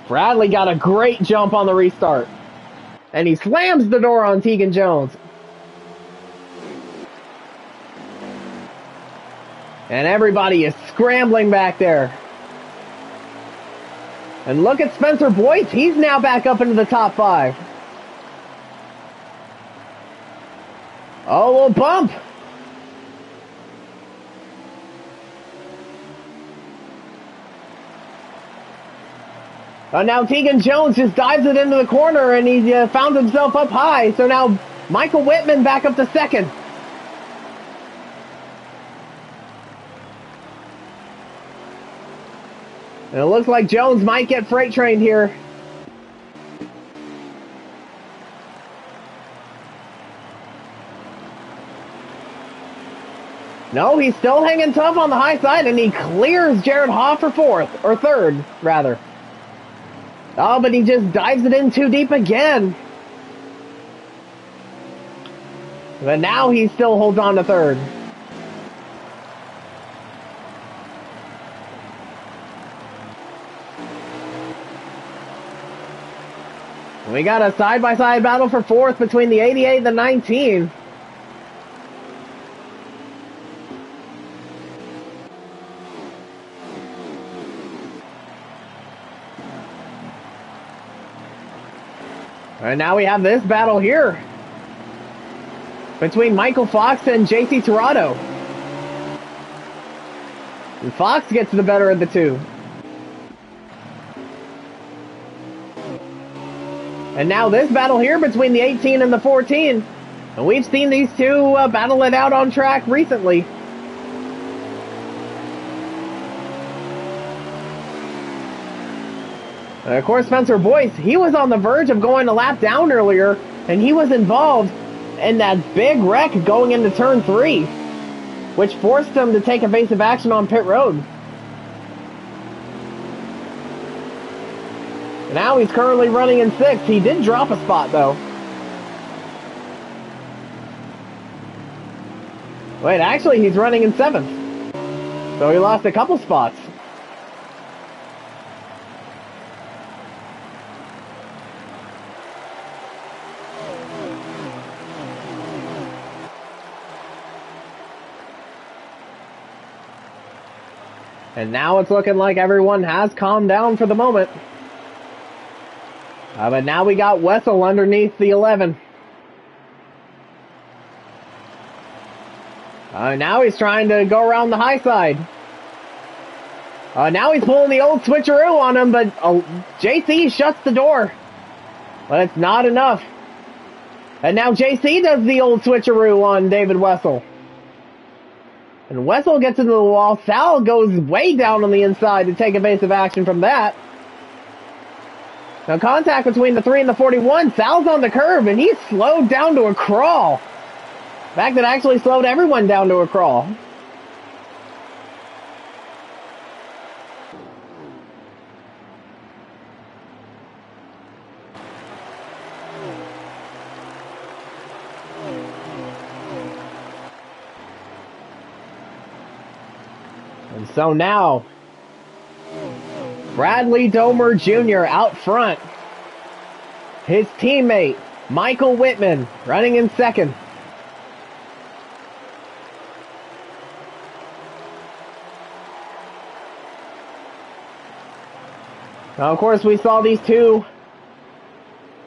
Bradley got a great jump on the restart. And he slams the door on Tegan Jones. And everybody is scrambling back there. And look at Spencer Boyce. He's now back up into the top 5. Oh, a little bump. Now Tegan Jones just dives it into the corner, and he found himself up high. So now Michael Whitman back up to second. And it looks like Jones might get freight trained here. No, he's still hanging tough on the high side, and he clears Jared Hoff for fourth, or third, rather. Oh, but he just dives it in too deep again. But now he still holds on to third. We got a side-by-side battle for fourth between the 88 and the 19. And now we have this battle here between Michael Fox and JC Tirado. And Fox gets the better of the two. And now this battle here between the 18 and the 14. And we've seen these two battle it out on track recently. And of course, Spencer Boyce, he was on the verge of going a lap down earlier, and he was involved in that big wreck going into turn 3, which forced him to take evasive action on pit road. Now he's currently running in 6th. He did drop a spot, though. Wait, actually, he's running in 7th. So he lost a couple spots. And now it's looking like everyone has calmed down for the moment. But now we got Wessel underneath the 11. Now he's trying to go around the high side. Now he's pulling the old switcheroo on him, but JC shuts the door. But it's not enough. And now JC does the old switcheroo on David Wessel. And Wessel gets into the wall. Sal goes way down on the inside to take evasive action from that. Now contact between the 3 and the 41. Sal's on the curb, and he's slowed down to a crawl. In fact, it actually slowed everyone down to a crawl. And so now, Bradley Domer Jr. out front. His teammate, Michael Whitman, running in 2nd. Now, of course, we saw these two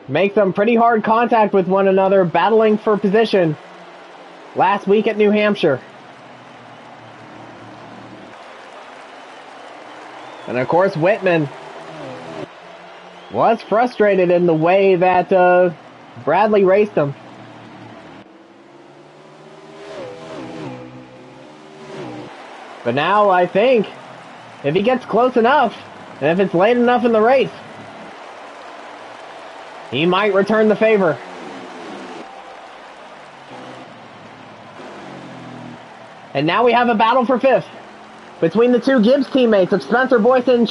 make some pretty hard contact with one another, battling for position last week at New Hampshire. And of course, Whitman was frustrated in the way that Bradley raced him. But now I think if he gets close enough, and if it's late enough in the race, he might return the favor. And now we have a battle for 5th between the two Gibbs teammates of Spencer Boyce and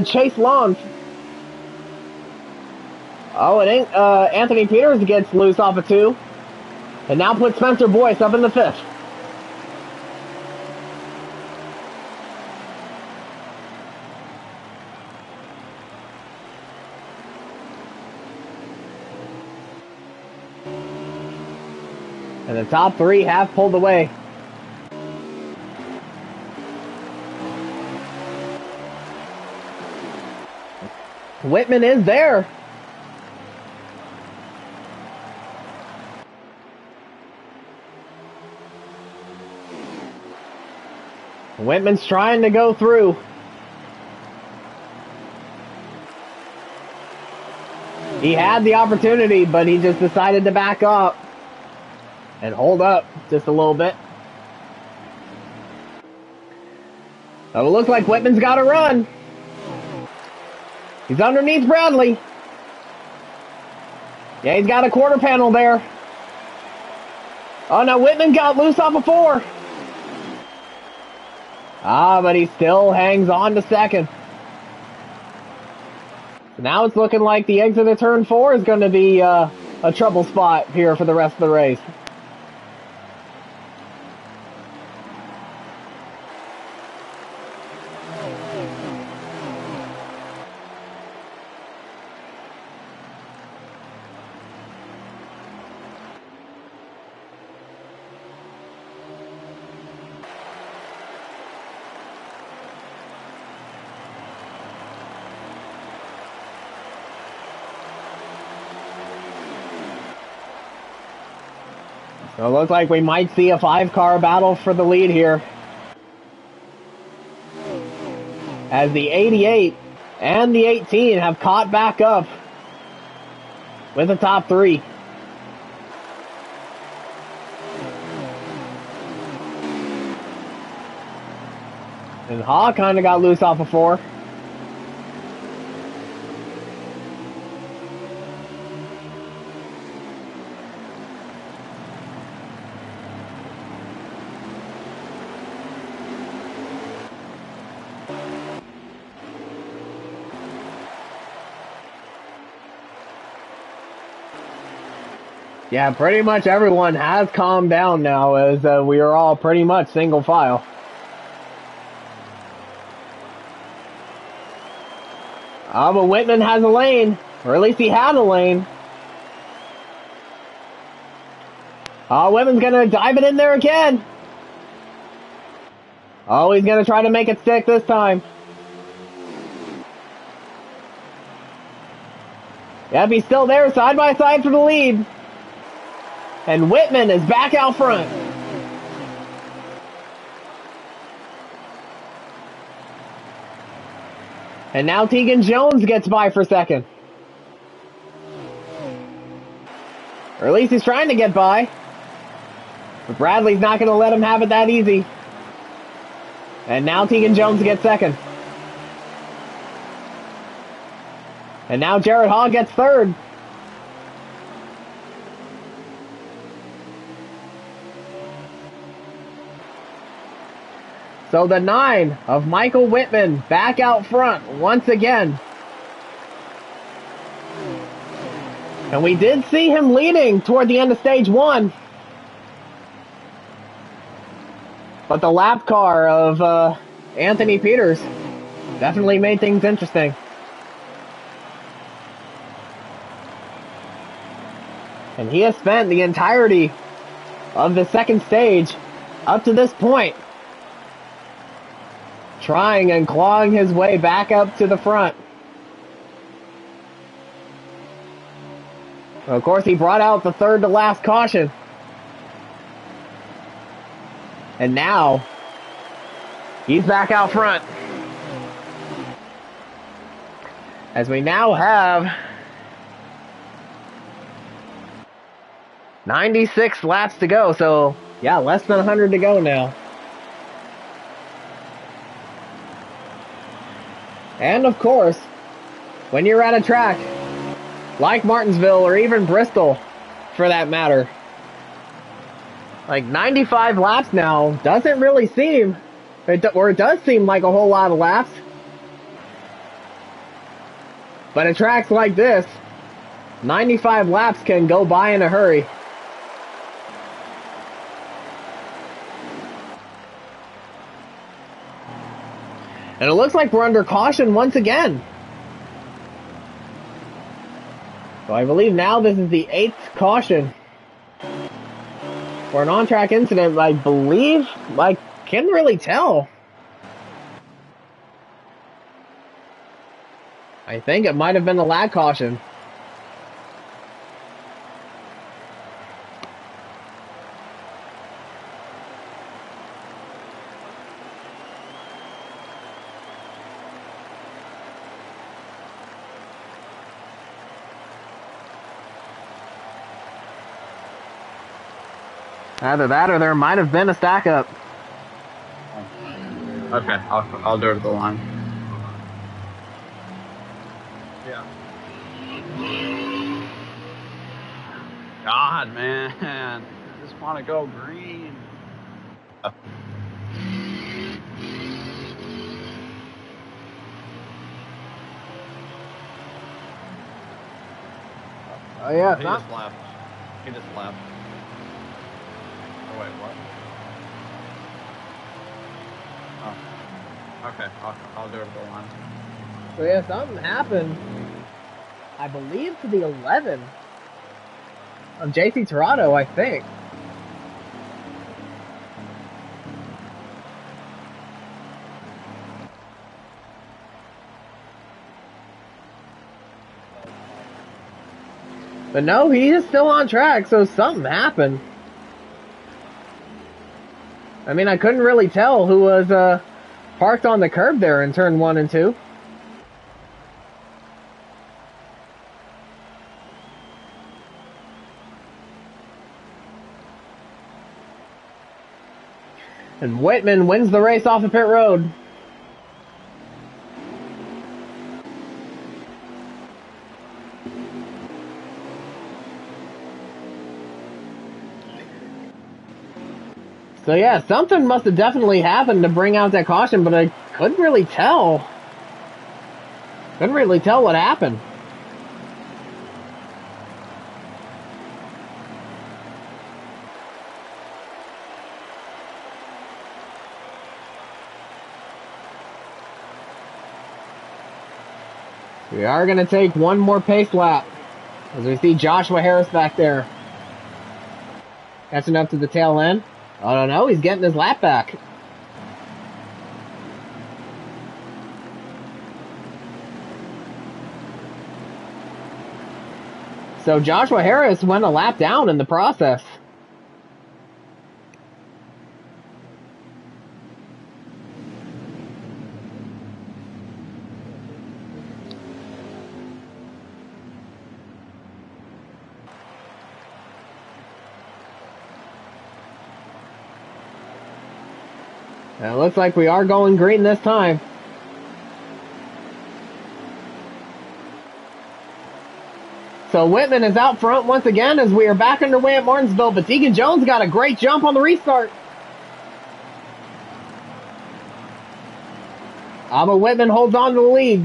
Chase Long. Oh, it ain't. Anthony Peters gets loose off of 2. And now put Spencer Boyce up in the 5th. And the top 3 have pulled away. Whitman is there. Whitman's trying to go through. He had the opportunity, but he just decided to back up and hold up just a little bit. So it looks like Whitman's got to run. He's underneath Bradley. Yeah, he's got a quarter panel there. Oh, no, Whitman got loose off of 4. But he still hangs on to 2nd. So now it's looking like the exit of turn 4 is going to be a trouble spot here for the rest of the race. So it looks like we might see a 5-car battle for the lead here, as the 88 and the 18 have caught back up with the top 3. And Haw kind of got loose off of 4. Yeah, pretty much everyone has calmed down now, as we are all pretty much single file. But Whitman has a lane, or at least he had a lane. Whitman's gonna dive it in there again. Oh, he's gonna try to make it stick this time. Yep, he's still there, side by side for the lead. And Whitman is back out front. And now Tegan Jones gets by for 2nd. Or at least he's trying to get by. But Bradley's not going to let him have it that easy. And now Tegan Jones gets 2nd. And now Jared Haw gets 3rd. So the 9 of Michael Whitman back out front once again. And we did see him leading toward the end of stage 1. But the lap car of Anthony Peters definitely made things interesting. And he has spent the entirety of the 2nd stage up to this point trying and clawing his way back up to the front. Of course, he brought out the 3rd to last caution. And now, he's back out front. As we now have 96 laps to go. So, yeah, less than 100 to go now. And of course, when you're at a track like Martinsville or even Bristol, for that matter, like 95 laps now doesn't really seem, or it does seem like a whole lot of laps. But at tracks like this, 95 laps can go by in a hurry. And it looks like we're under caution once again. So I believe now this is the 8th caution for an on-track incident. I believe, I can't really tell. I think it might have been the lag caution. Either that or there might have been a stack up. Okay, I'll do it at the line. Yeah. God, man. I just want to go green. Oh yeah, He just left. He just left. Oh, wait, what? Oh. Okay, I'll do it at the line. So yeah, something happened. I believe to the 11 of JC Toronto, I think. But no, he is still on track, so something happened. I mean, I couldn't really tell who was parked on the curb there in turn 1 and 2. And Whitman wins the race off the pit road. So yeah, something must have definitely happened to bring out that caution, but I couldn't really tell. Couldn't really tell what happened. We are going to take one more pace lap as we see Joshua Harris back there. Catching up to the tail end. I don't know, he's getting his lap back. So Joshua Harris went a lap down in the process. And it looks like we are going green this time. So Whitman is out front once again as we are back underway at Martinsville, but Deacon Jones got a great jump on the restart. But Whitman holds on to the lead.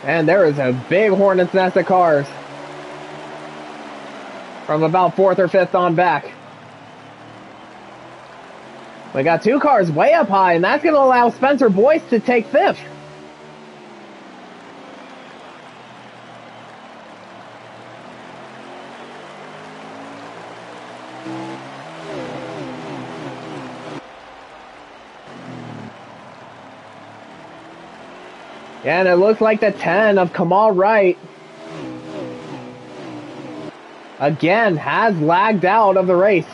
And there is a big hornet's nest of cars from about 4th or 5th on back. We got 2 cars way up high, and that's going to allow Spencer Boyce to take 5th. And it looks like the 10 of Kamal Wright again has lagged out of the race.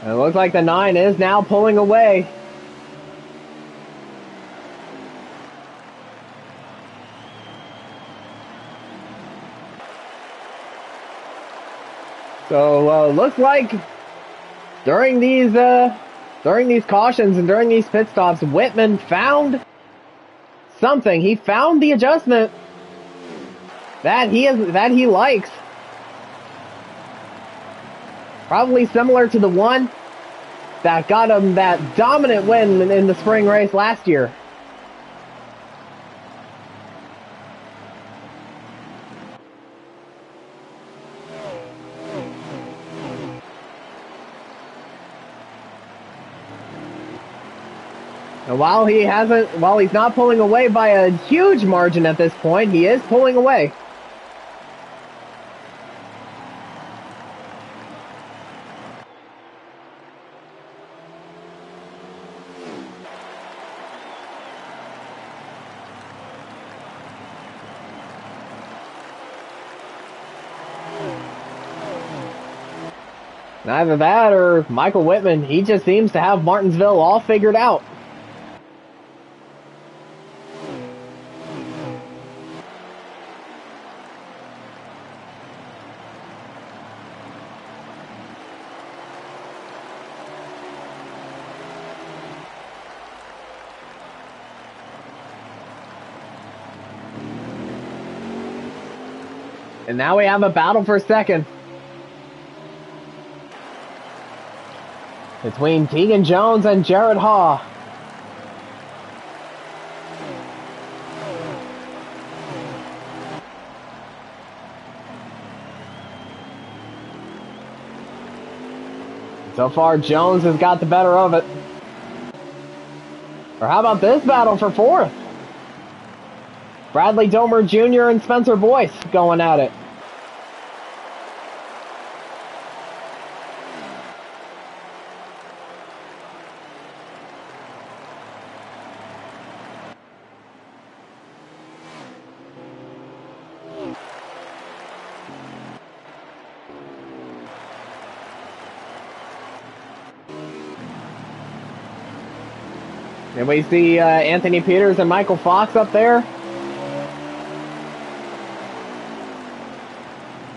It looks like the 9 is now pulling away. So looks like during these cautions and during these pit stops, Whitman found something. He found the adjustment that he likes. Probably similar to the one that got him that dominant win in the spring race last year. And while he's not pulling away by a huge margin at this point, he is pulling away. Either that or Michael Whitman, he just seems to have Martinsville all figured out. And now we have a battle for second between Keegan Jones and Jared Haw. So far, Jones has got the better of it. Or how about this battle for fourth? Bradley Domer Jr. and Spencer Boyce going at it. And we see Anthony Peters and Michael Fox up there.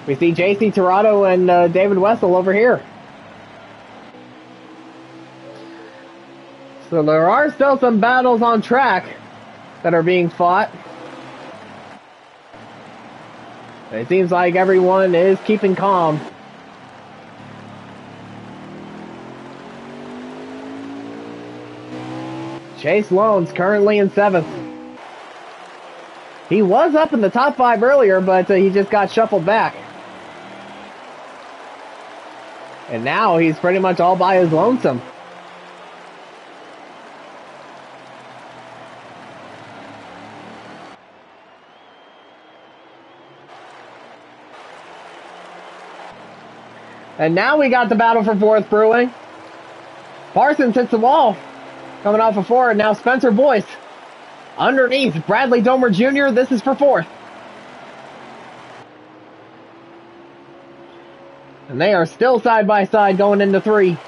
We see JC Tirado and David Wessel over here. So there are still some battles on track that are being fought. It seems like everyone is keeping calm. Chase Lowndes currently in 7th. He was up in the top 5 earlier, but he just got shuffled back. And now he's pretty much all by his lonesome. And now we got the battle for 4th brewing. Parsons hits the wall. Coming off of 4, and now Spencer Boyce. Underneath, Bradley Domer Jr., this is for 4th. And they are still side by side going into 3.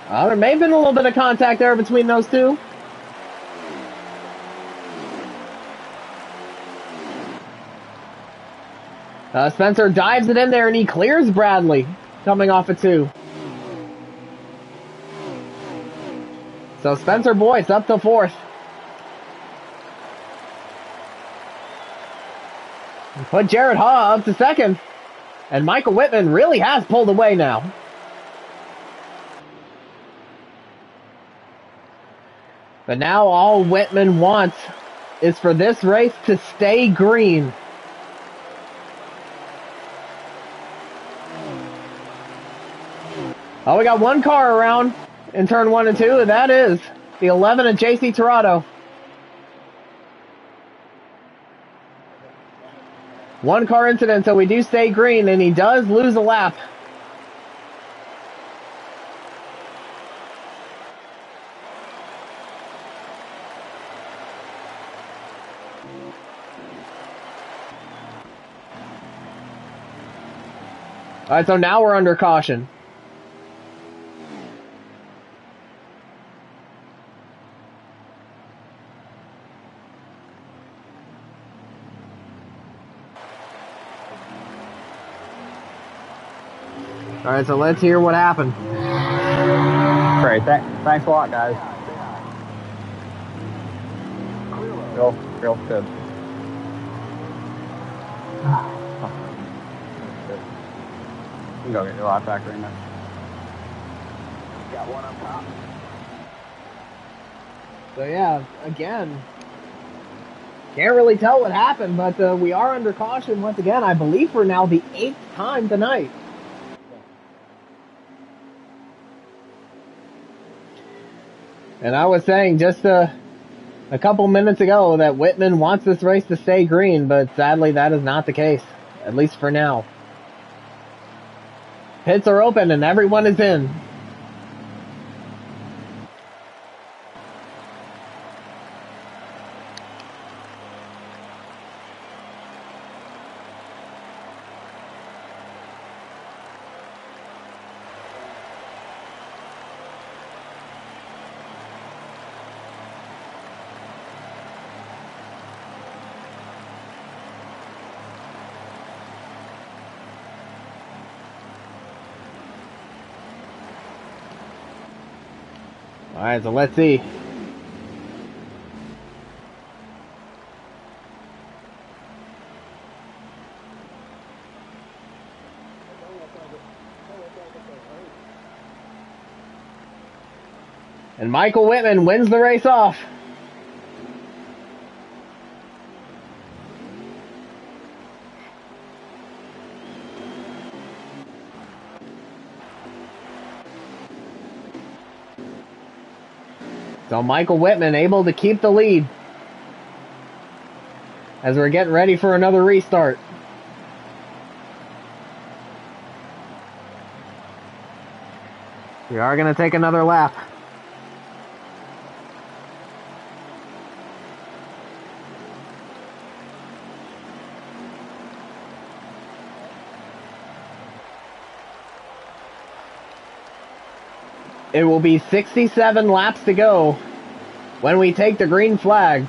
There may have been a little bit of contact there between those two. Spencer dives it in there and he clears Bradley coming off of 2. So Spencer Boyce up to 4th. Put Jared Haw up to 2nd. And Michael Whitman really has pulled away now. But now all Whitman wants is for this race to stay green. Oh, we got one car around in turn 1 and 2, and that is the 11 of JC Tirado. One car incident, so we do stay green, and he does lose a lap. All right, so now we're under caution. All right, so let's hear what happened. Great. Thanks a lot, guys. Real good. You can go get your life back right now. Got one up top. So yeah, again, can't really tell what happened, but we are under caution once again, I believe for now the 8th time tonight. And I was saying just a couple minutes ago that Whitman wants this race to stay green, but sadly that is not the case, at least for now. Pits are open and everyone is in. Alright, so let's see. And Michael Whitman wins the race off. So Michael Whitman able to keep the lead as we're getting ready for another restart. We are going to take another lap. It will be 67 laps to go when we take the green flag.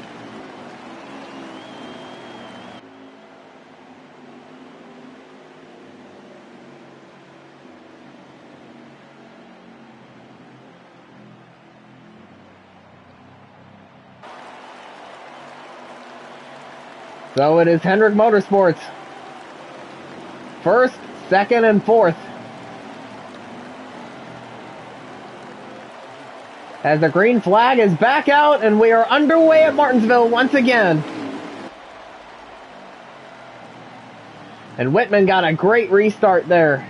So it is Hendrick Motorsports. First, second, and fourth. As the green flag is back out and we are underway at Martinsville once again. And Whitman got a great restart there.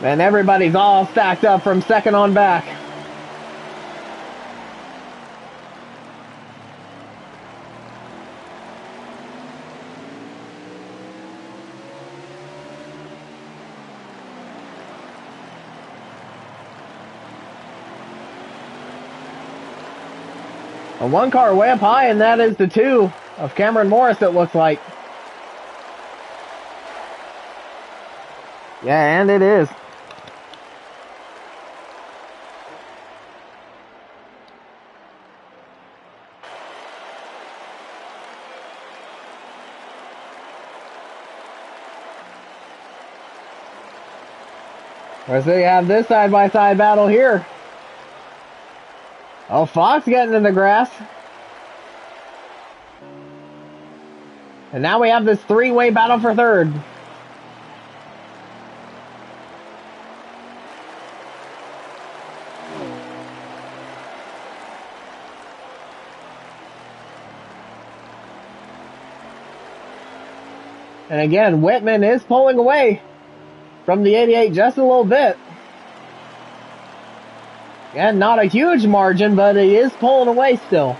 And everybody's all stacked up from second on back. A one car way up high, and that is the 2 of Cameron Morris, it looks like. Yeah, and it is. So you have this side-by-side battle here. Oh, Fox getting in the grass. And now we have this 3-way battle for third. And again, Whitman is pulling away from the 88 just a little bit. Again, not a huge margin, but he is pulling away still.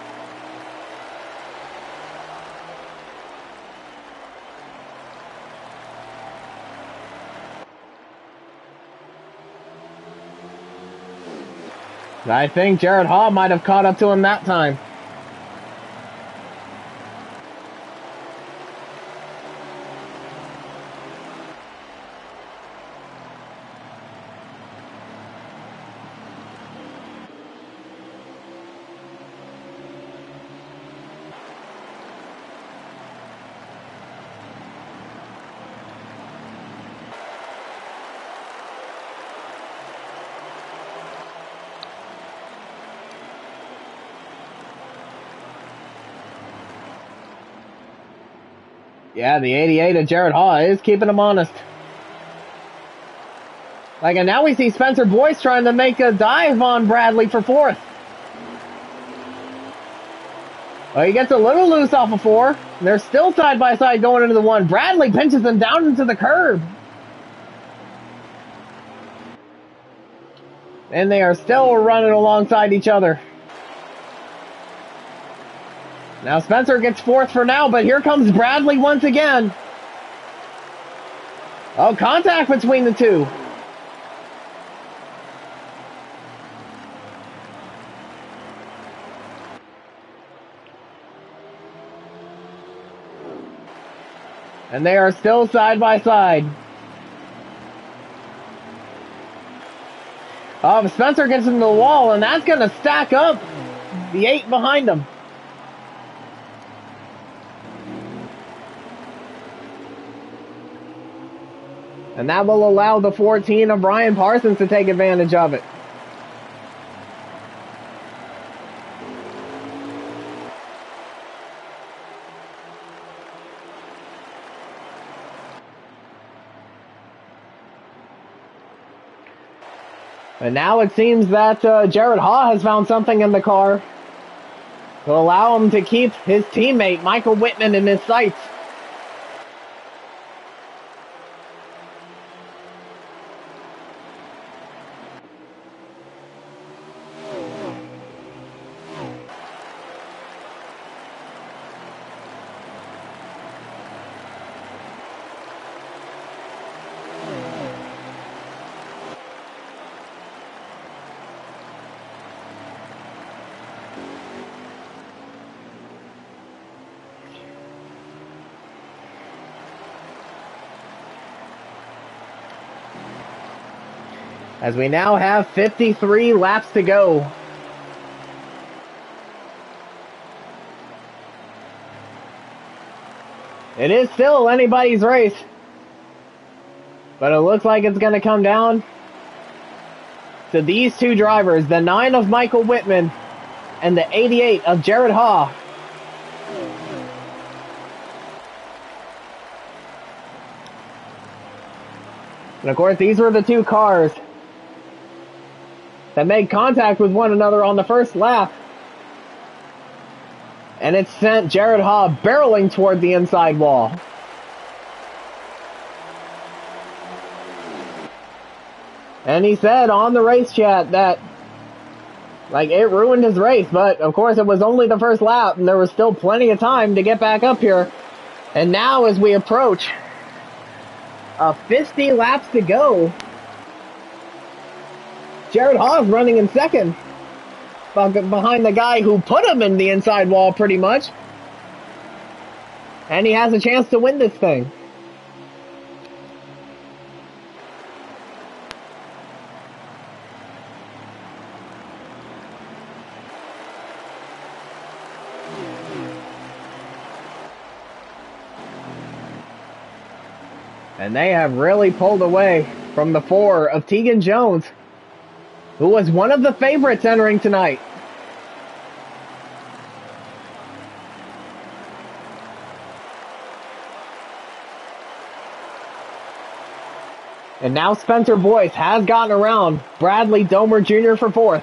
I think Jared Hall might have caught up to him that time. Yeah, the 88 of Jared Haw is keeping him honest. Like, and now we see Spencer Boyce trying to make a dive on Bradley for 4th. Well, he gets a little loose off of 4. They're still side by side going into the 1. Bradley pinches him down into the curb. And they are still running alongside each other. Now Spencer gets 4th for now, but here comes Bradley once again. Oh, contact between the two. And they are still side by side. Oh, Spencer gets into the wall, and that's going to stack up the 8 behind him. And that will allow the 14 of Ryan Parsons to take advantage of it. And now it seems that Jared Haw has found something in the car to allow him to keep his teammate Michael Whitman in his sights. As we now have 53 laps to go. It is still anybody's race. But it looks like it's going to come down to these two drivers, the 9 of Michael Whitman and the 88 of Jared Haw. And of course, these were the two cars that made contact with one another on the first lap. And it sent Jared Haw barreling toward the inside wall. And he said on the race chat that, like, it ruined his race. But, of course, it was only the first lap, and there was still plenty of time to get back up here. And now, as we approach 50 laps to go, Jared Haw is running in second, behind the guy who put him in the inside wall pretty much. And he has a chance to win this thing. And they have really pulled away from the 4 of Tegan Jones, who was one of the favorites entering tonight. And now Spencer Boyce has gotten around Bradley Domer Jr. for 4th.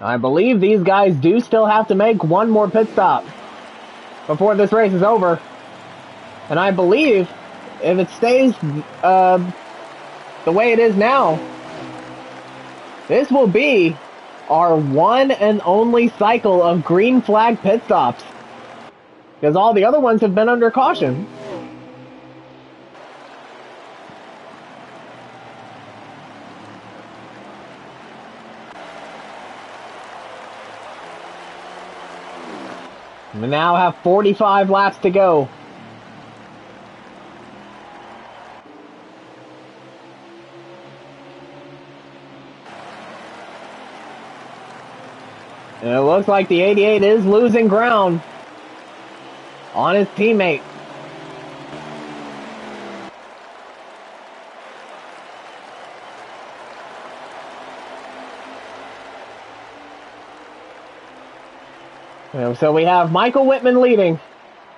I believe these guys do still have to make one more pit stop before this race is over. And I believe if it stays the way it is now, this will be our one and only cycle of green flag pit stops, because all the other ones have been under caution. We now have 45 laps to go. And it looks like the 88 is losing ground on his teammate. So we have Michael Whitman leading,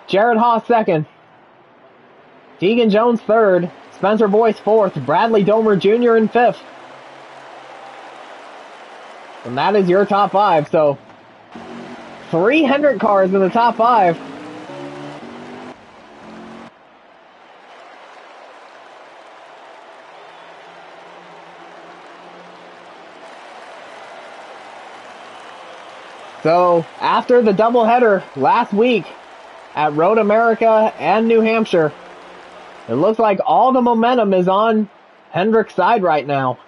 Jared Haas second, Tegan Jones third, Spencer Boyce fourth, Bradley Domer Jr. in fifth. And that is your top five. So 3 Hendrick cars in the top five. So after the doubleheader last week at Road America and New Hampshire, it looks like all the momentum is on Hendrick's side right now.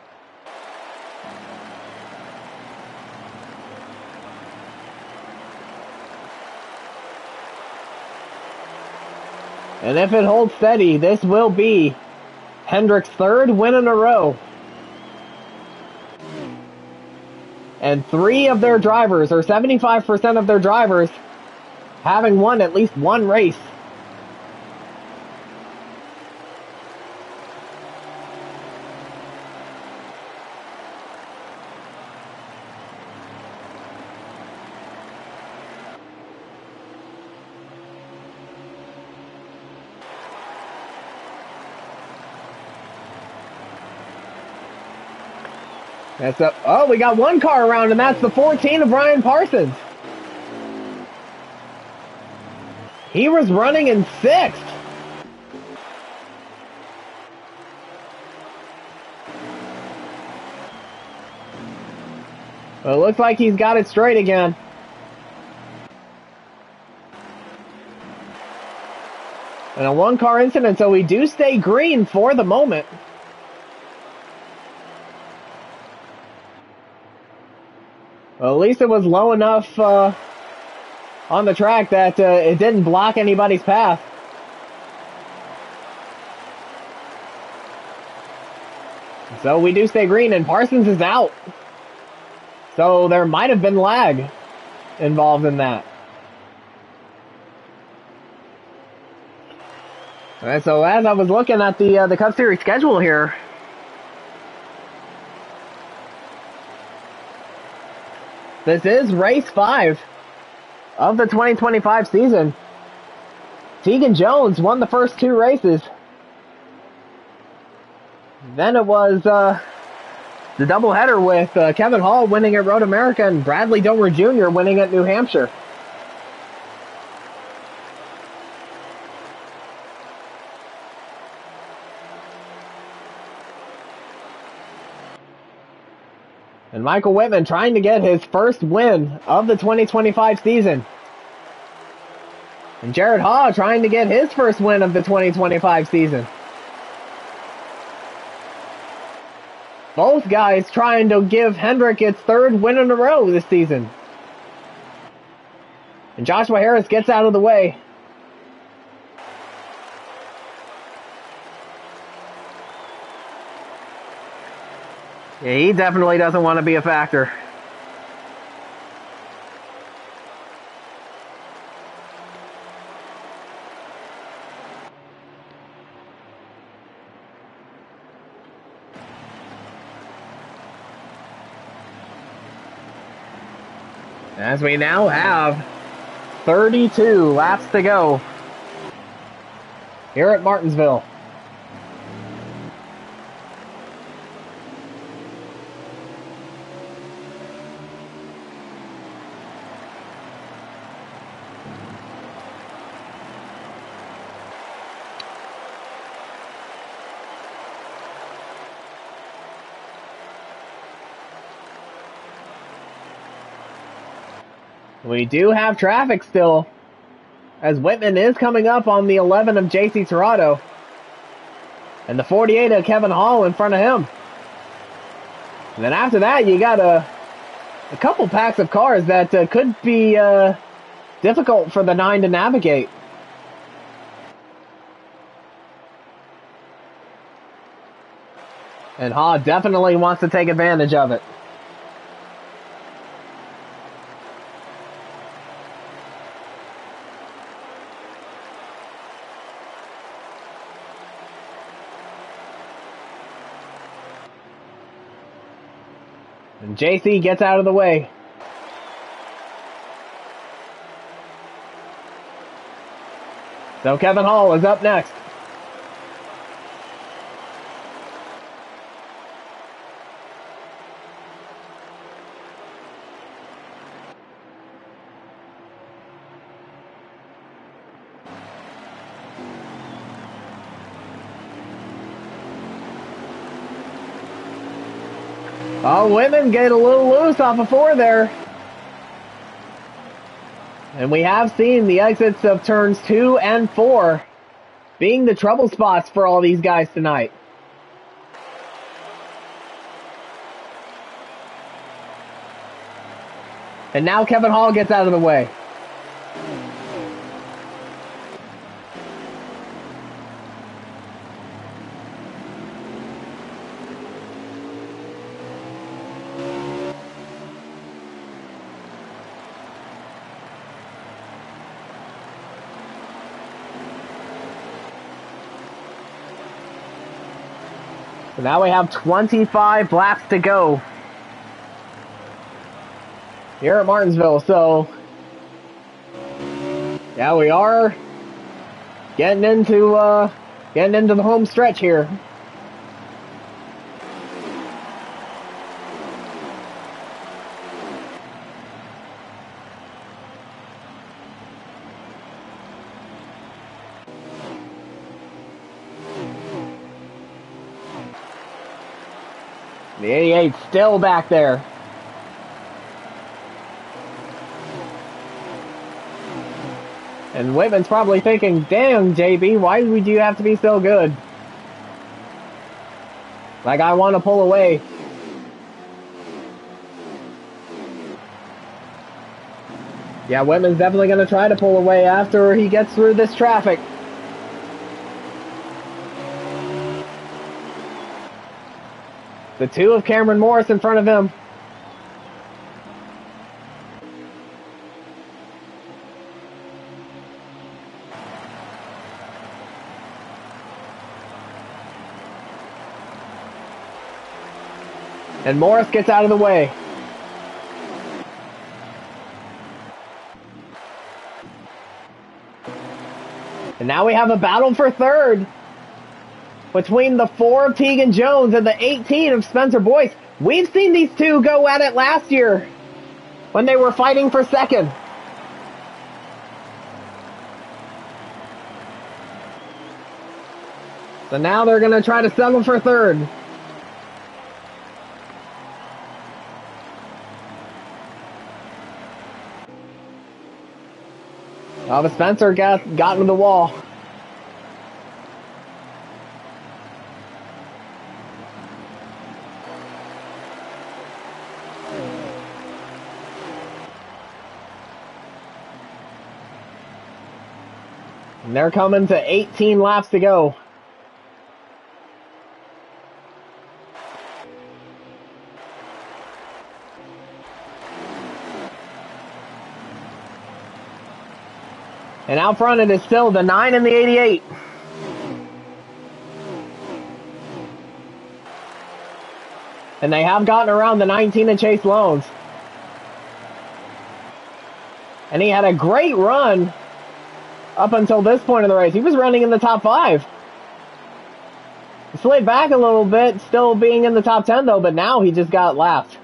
And if it holds steady, this will be Hendrick's third win in a row. And 3 of their drivers, or 75% of their drivers, having won at least one race. We got one car around, and that's the 14 of Ryan Parsons. He was running in 6th. Well, it looks like he's got it straight again. And a one-car incident, so we do stay green for the moment. Well, at least it was low enough on the track that it didn't block anybody's path. So we do stay green, and Parsons is out. So there might have been lag involved in that. All right, so as I was looking at the Cup Series schedule here, this is race 5 of the 2025 season. Tegan Jones won the first 2 races. Then it was the doubleheader with Kevin Hall winning at Road America and Bradley Domer Jr. winning at New Hampshire. And Michael Whitman trying to get his first win of the 2025 season. And Jared Haw trying to get his first win of the 2025 season. Both guys trying to give Hendrick its 3rd win in a row this season. And Joshua Harris gets out of the way. Yeah, he definitely doesn't want to be a factor. As we now have 32 laps to go here at Martinsville. We do have traffic still, as Whitman is coming up on the 11 of JC Torado, and the 48 of Kevin Hall in front of him. And then after that, you got a couple packs of cars that could be difficult for the 9 to navigate. And Hall definitely wants to take advantage of it. And JC gets out of the way. So Kevin Hall is up next. Oh, women get a little loose off of 4 there. And we have seen the exits of turns 2 and 4 being the trouble spots for all these guys tonight. And now Kevin Hall gets out of the way. So now we have 25 laps to go here at Martinsville. So, yeah, we are getting into the home stretch here. The 88 still back there. And Whitman's probably thinking, damn, JB, why would you have to be so good? Like, I want to pull away. Yeah, Whitman's definitely going to try to pull away after he gets through this traffic. The 2 of Cameron Morris in front of him. And Morris gets out of the way. And now we have a battle for third between the 4 of Tegan Jones and the 18 of Spencer Boyce. We've seen these two go at it last year when they were fighting for second. So now they're going to try to settle for third. Oh, but Spencer got into the wall. And they're coming to 18 laps to go. And out front it is still the 9 and the 88. And they have gotten around the 19 of Chase Loans. And he had a great run up until this point of the race. He was running in the top 5. He slid back a little bit, still being in the top 10 though, but now he just got lapped.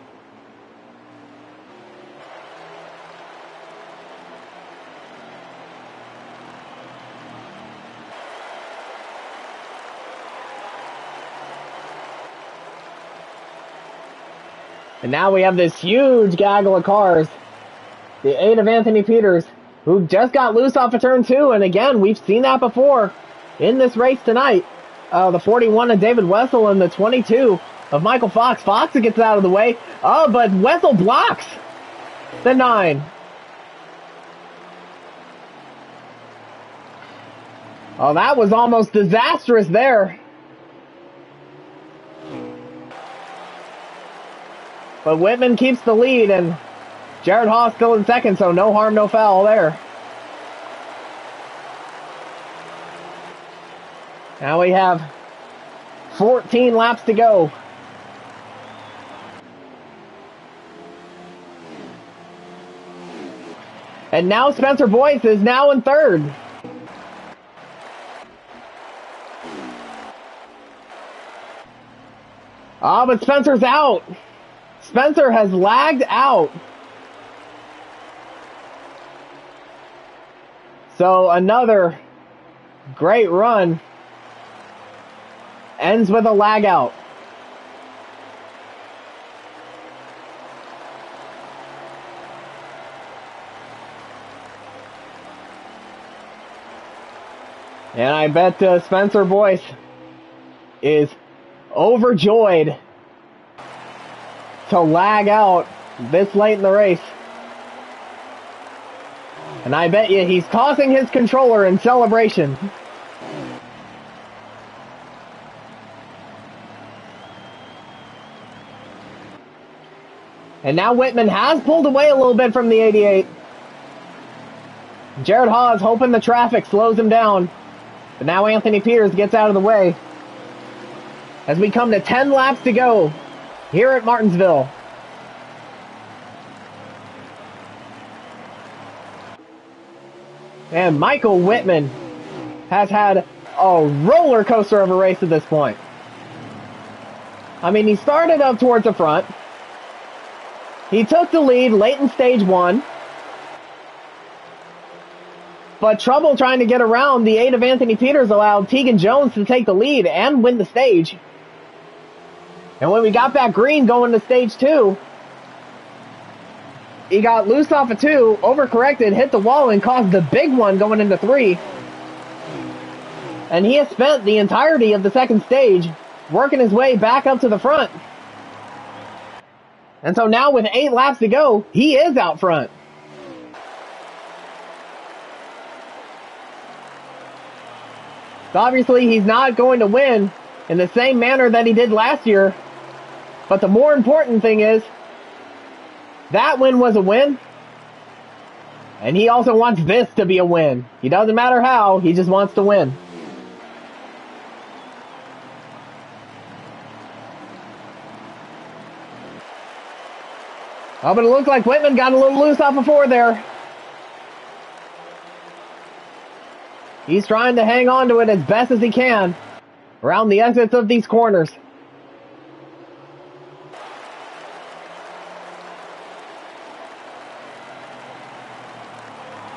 And now we have this huge gaggle of cars. The 8 of Anthony Peters, who just got loose off of turn 2. And again, we've seen that before in this race tonight. The 41 of David Wessel and the 22 of Michael Fox. Fox gets out of the way. Oh, but Wessel blocks the 9. Oh, that was almost disastrous there. But Whitman keeps the lead, and Jared Haas still in second, so no harm, no foul there. Now we have 14 laps to go. And now Spencer Boyce is now in third. Ah, but Spencer's out. Spencer has lagged out. So another great run ends with a lag out. And I bet Spencer Boyce is overjoyed to lag out this late in the race. And I bet you he's tossing his controller in celebration. And now Whitman has pulled away a little bit from the 88. Jared Haas hoping the traffic slows him down. But now Anthony Peters gets out of the way. As we come to 10 laps to go here at Martinsville. And Michael Whitman has had a roller coaster of a race at this point. I mean, he started up towards the front. He took the lead late in stage 1. But trouble trying to get around the 8 of Anthony Peters allowed Tegan Jones to take the lead and win the stage. And when we got back green going to stage 2, he got loose off of 2, overcorrected, hit the wall, and caused the big one going into 3. And he has spent the entirety of the second stage working his way back up to the front. And so now with 8 laps to go, he is out front. So obviously he's not going to win in the same manner that he did last year. But the more important thing is, that win was a win. And he also wants this to be a win. He doesn't matter how, he just wants to win. Oh, but it looked like Whitman got a little loose off of 4 there. He's trying to hang on to it as best as he can around the exits of these corners.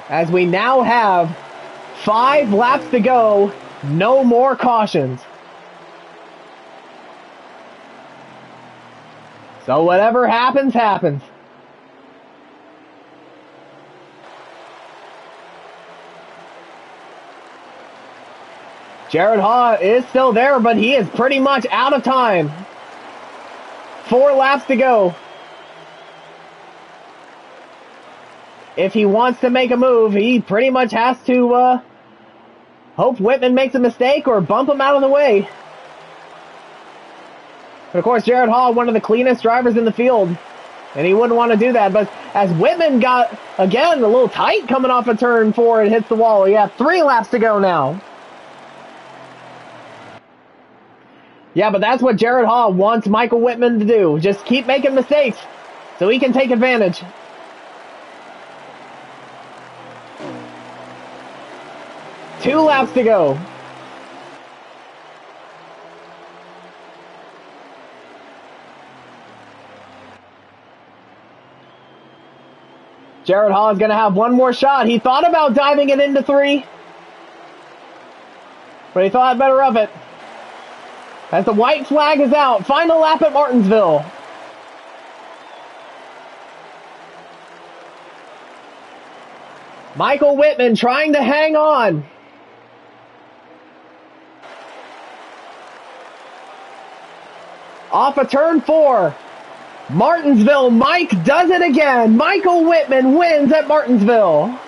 As we now have 5 laps to go, no more cautions. So whatever happens, happens. Jared Haw is still there, but he is pretty much out of time. 4 laps to go. If he wants to make a move, he pretty much has to hope Whitman makes a mistake or bump him out of the way. But of course, Jared Haw, one of the cleanest drivers in the field, and he wouldn't want to do that. But as Whitman got, again, a little tight coming off of turn 4 and hits the wall, yeah, 3 laps to go now. Yeah, but that's what Jared Haw wants Michael Whitman to do. Just keep making mistakes so he can take advantage. Two laps to go. Jared Haw is going to have one more shot. He thought about diving it into 3, but he thought better of it. As the white flag is out, final lap at Martinsville. Michael Whitman trying to hang on. Off of turn 4. Martinsville, Mike does it again. Michael Whitman wins at Martinsville.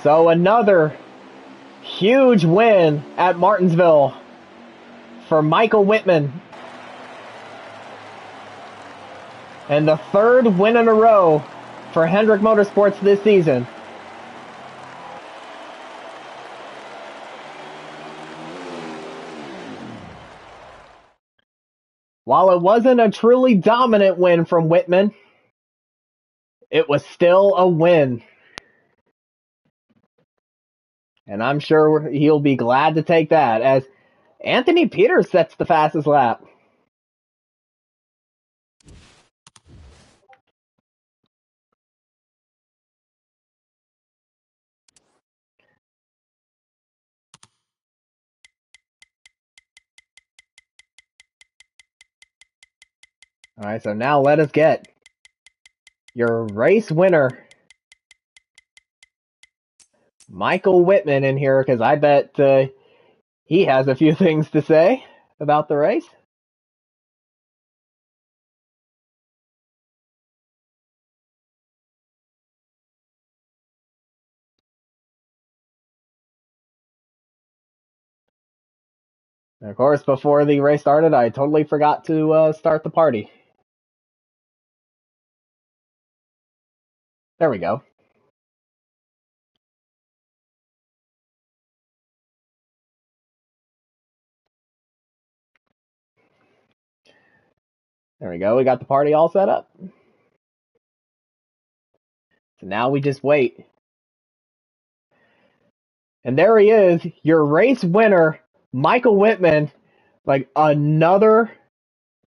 So another huge win at Martinsville for Michael Whitman. And the third win in a row for Hendrick Motorsports this season. While it wasn't a truly dominant win from Whitman, it was still a win. And I'm sure he'll be glad to take that, as Anthony Peters sets the fastest lap. All right, so now let us get your race winner, Michael Whitman, in here, because I bet he has a few things to say about the race. And of course, before the race started, I totally forgot to start the party. There we go. There we go. We got the party all set up. So now we just wait. And there he is, your race winner, Michael Whitman. Like another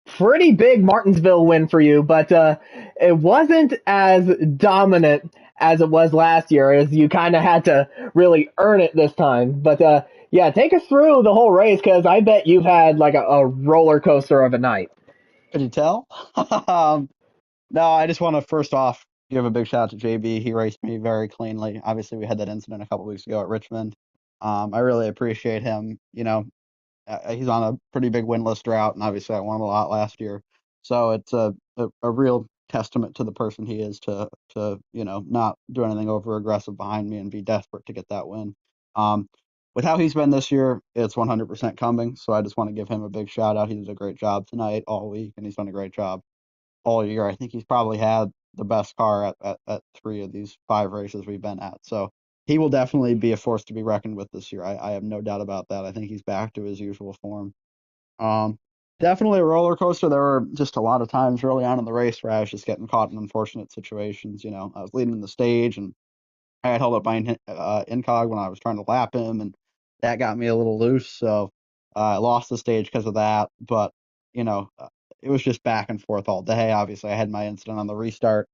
pretty big Martinsville win for you, but it wasn't as dominant as it was last year, as you kind of had to really earn it this time. But yeah, take us through the whole race, because I bet you've had like a roller coaster of a night. Could you tell? No, I just want to first off give a big shout out to JB. He raced me very cleanly. Obviously, we had that incident a couple weeks ago at Richmond. I really appreciate him. You know, he's on a pretty big winless drought, and obviously I won a lot last year. So it's a real testament to the person he is to not do anything over aggressive behind me and be desperate to get that win. With how he's been this year, it's 100% coming. So I just want to give him a big shout out. He did a great job tonight all week, and he's done a great job all year. I think he's probably had the best car at 3 of these 5 races we've been at. So he will definitely be a force to be reckoned with this year. I have no doubt about that. I think he's back to his usual form. Definitely a roller coaster. There were just a lot of times early on in the race where I was just getting caught in unfortunate situations. You know, I was leading the stage and I had held up by Incog when I was trying to lap him, and that got me a little loose. So I lost the stage because of that. But you know, it was just back and forth all day. Obviously, I had my incident on the restart,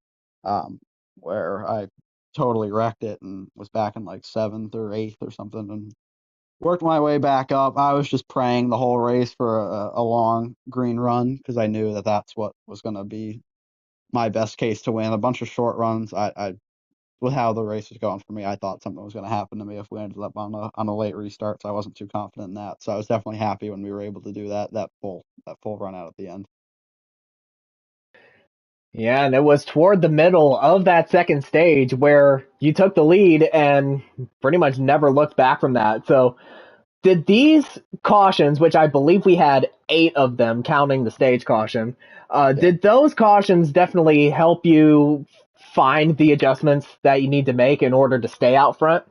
where I totally wrecked it and was back in like 7th or 8th or something, and worked my way back up. I was just praying the whole race for a long green run, because I knew that that's what was going to be my best case to win. A bunch of short runs. I with how the race was going for me, I thought something was going to happen to me if we ended up on a late restart. So I wasn't too confident in that. So I was definitely happy when we were able to do that full run out at the end. Yeah, and it was toward the middle of that second stage where you took the lead and pretty much never looked back from that. So did these cautions, which I believe we had 8 of them, counting the stage caution, did those cautions definitely help you find the adjustments that you need to make in order to stay out front?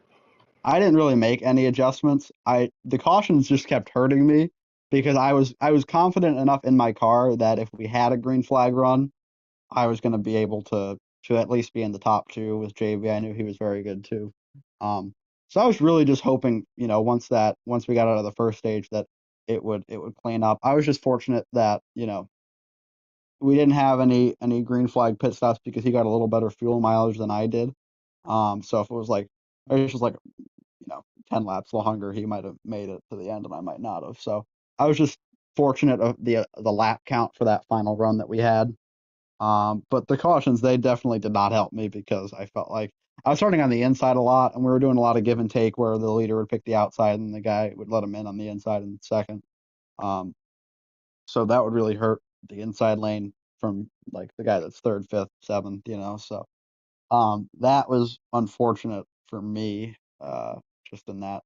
I didn't really make any adjustments. The cautions just kept hurting me, because I was confident enough in my car that if we had a green flag run, I was going to be able to at least be in the top 2 with JB. I knew he was very good too. So I was really just hoping, once we got out of the first stage, that it would clean up. I was just fortunate that, we didn't have any green flag pit stops, because he got a little better fuel mileage than I did. So if it was like, 10 laps longer, he might have made it to the end and I might not have. So I was just fortunate of the lap count for that final run that we had. But the cautions, they definitely did not help me, because I felt like I was starting on the inside a lot, and we were doing a lot of give and take where the leader would pick the outside and the guy would let him in on the inside in second. So that would really hurt the inside lane from like the guy that's 3rd, 5th, 7th, So that was unfortunate for me, just in that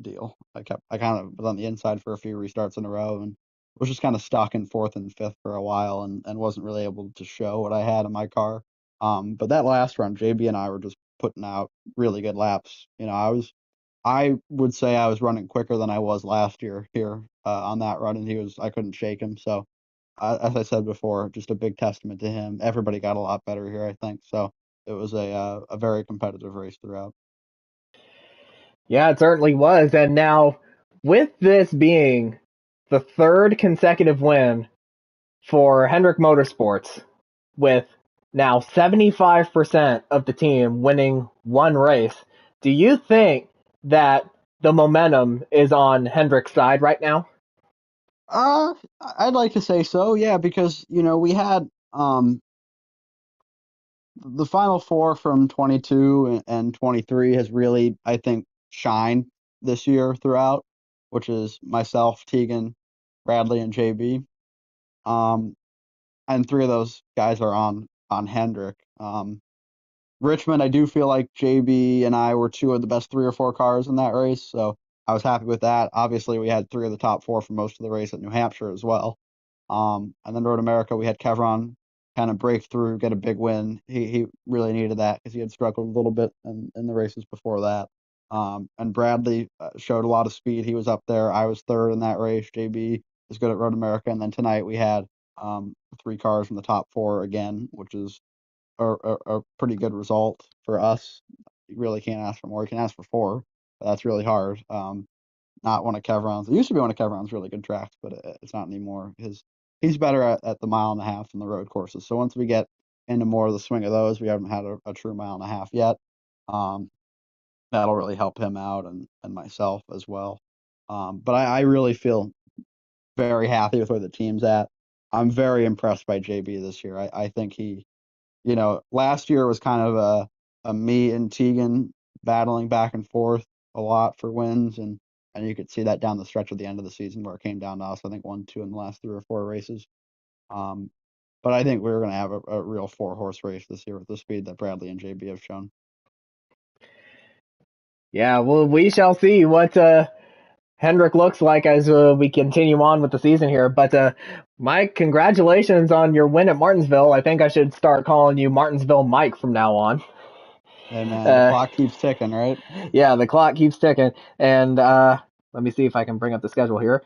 deal. I kind of was on the inside for a few restarts in a row and was just kind of stuck in fourth and fifth for a while and wasn't really able to show what I had in my car. But that last run, JB and I were just putting out really good laps. I would say I was running quicker than I was last year here on that run, and I couldn't shake him. So, as I said before, just a big testament to him. Everybody got a lot better here, I think. So it was a very competitive race throughout. Yeah, it certainly was. And now, with this being the third consecutive win for Hendrick Motorsports, with now 75% of the team winning one race, do you think that the momentum is on Hendrick's side right now? I'd like to say so, yeah, because we had the final four from 22 and 23 has really, I think, shined this year throughout, which is myself, Tegan, Bradley, and JB. And three of those guys are on Hendrick. Richmond, I do feel like JB and I were two of the best 3 or 4 cars in that race, so I was happy with that. Obviously, we had 3 of the top 4 for most of the race at New Hampshire as well. And then Road America, we had Kevron kind of break through, get a big win. He really needed that because he had struggled a little bit in the races before that. And Bradley showed a lot of speed. He was up there. I was third in that race. JB was good at Road America. And then tonight we had 3 cars from the top 4 again, which is a pretty good result for us. You really can't ask for more. You can ask for 4, but that's really hard. Not one of Kevron's. It used to be one of Kevron's really good tracks, but it's not anymore. He's better at the mile and a half than the road courses. So once we get into more of the swing of those, we haven't had a true mile and a half yet. That'll really help him out and myself as well. But I really feel very happy with where the team's at. I'm very impressed by JB this year. I think he, last year was kind of a me and Tegan battling back and forth a lot for wins, and you could see that down the stretch at the end of the season where it came down to us. I think 1-2 in the last 3 or 4 races. But I think we're going to have a real 4-horse race this year with the speed that Bradley and JB have shown. Yeah, well, we shall see what Hendrick looks like as we continue on with the season here. But Mike, congratulations on your win at Martinsville. I think I should start calling you Martinsville Mike from now on. Hey man, the clock keeps ticking, right? Yeah, the clock keeps ticking. And let me see if I can bring up the schedule here.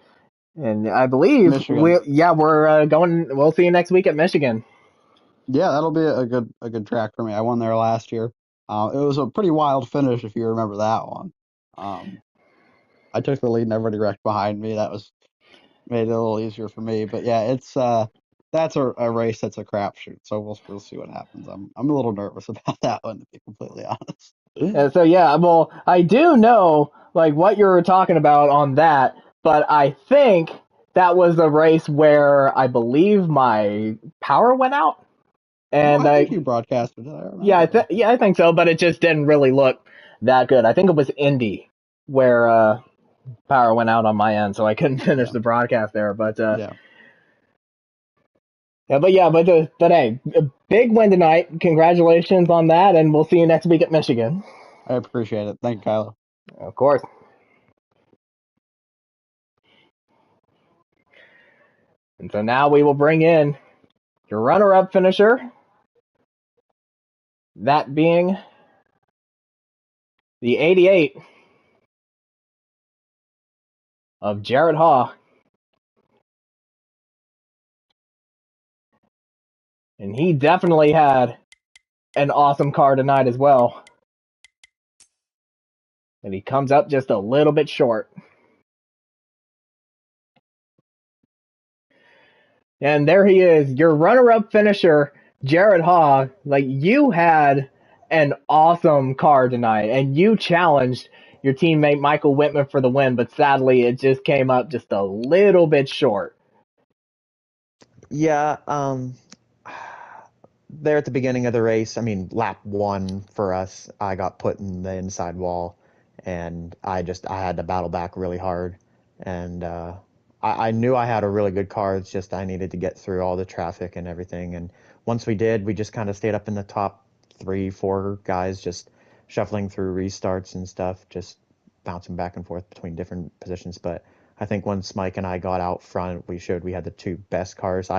And I believe Michigan. we're going. We'll see you next week at Michigan. Yeah, that'll be a good track for me. I won there last year. It was a pretty wild finish if you remember that one. I took the lead and everybody wrecked behind me. That made it a little easier for me. But yeah, it's that's a race that's a crapshoot. So we'll see what happens. I'm a little nervous about that one, to be completely honest. So yeah, well, I do know like what you're talking about on that, but I think that was a race where I believe my power went out. And I think you broadcasted it. I remember. Yeah, I think so, but it just didn't really look that good. I think it was Indy where power went out on my end, so I couldn't finish the broadcast there. But yeah. But hey, a big win tonight. Congratulations on that, and we'll see you next week at Michigan. I appreciate it. Thank you, Kylo. Of course. And so now we will bring in your runner-up finisher, that being the 88 of Jared Haw. And he definitely had an awesome car tonight as well. And he comes up just a little bit short. And there he is, your runner-up finisher, Jared Haw. Like, you had an awesome car tonight, and you challenged your teammate Michael Whitman for the win, but sadly it just came up just a little bit short. Yeah, there at the beginning of the race, I mean, lap 1 for us, I got put in the inside wall, and I had to battle back really hard. And I knew I had a really good car. It's just I needed to get through all the traffic and everything. And once we did, we just kind of stayed up in the top 3-4 guys, just shuffling through restarts and stuff, just bouncing back and forth between different positions. But I think once Mike and I got out front, we showed we had the two best cars.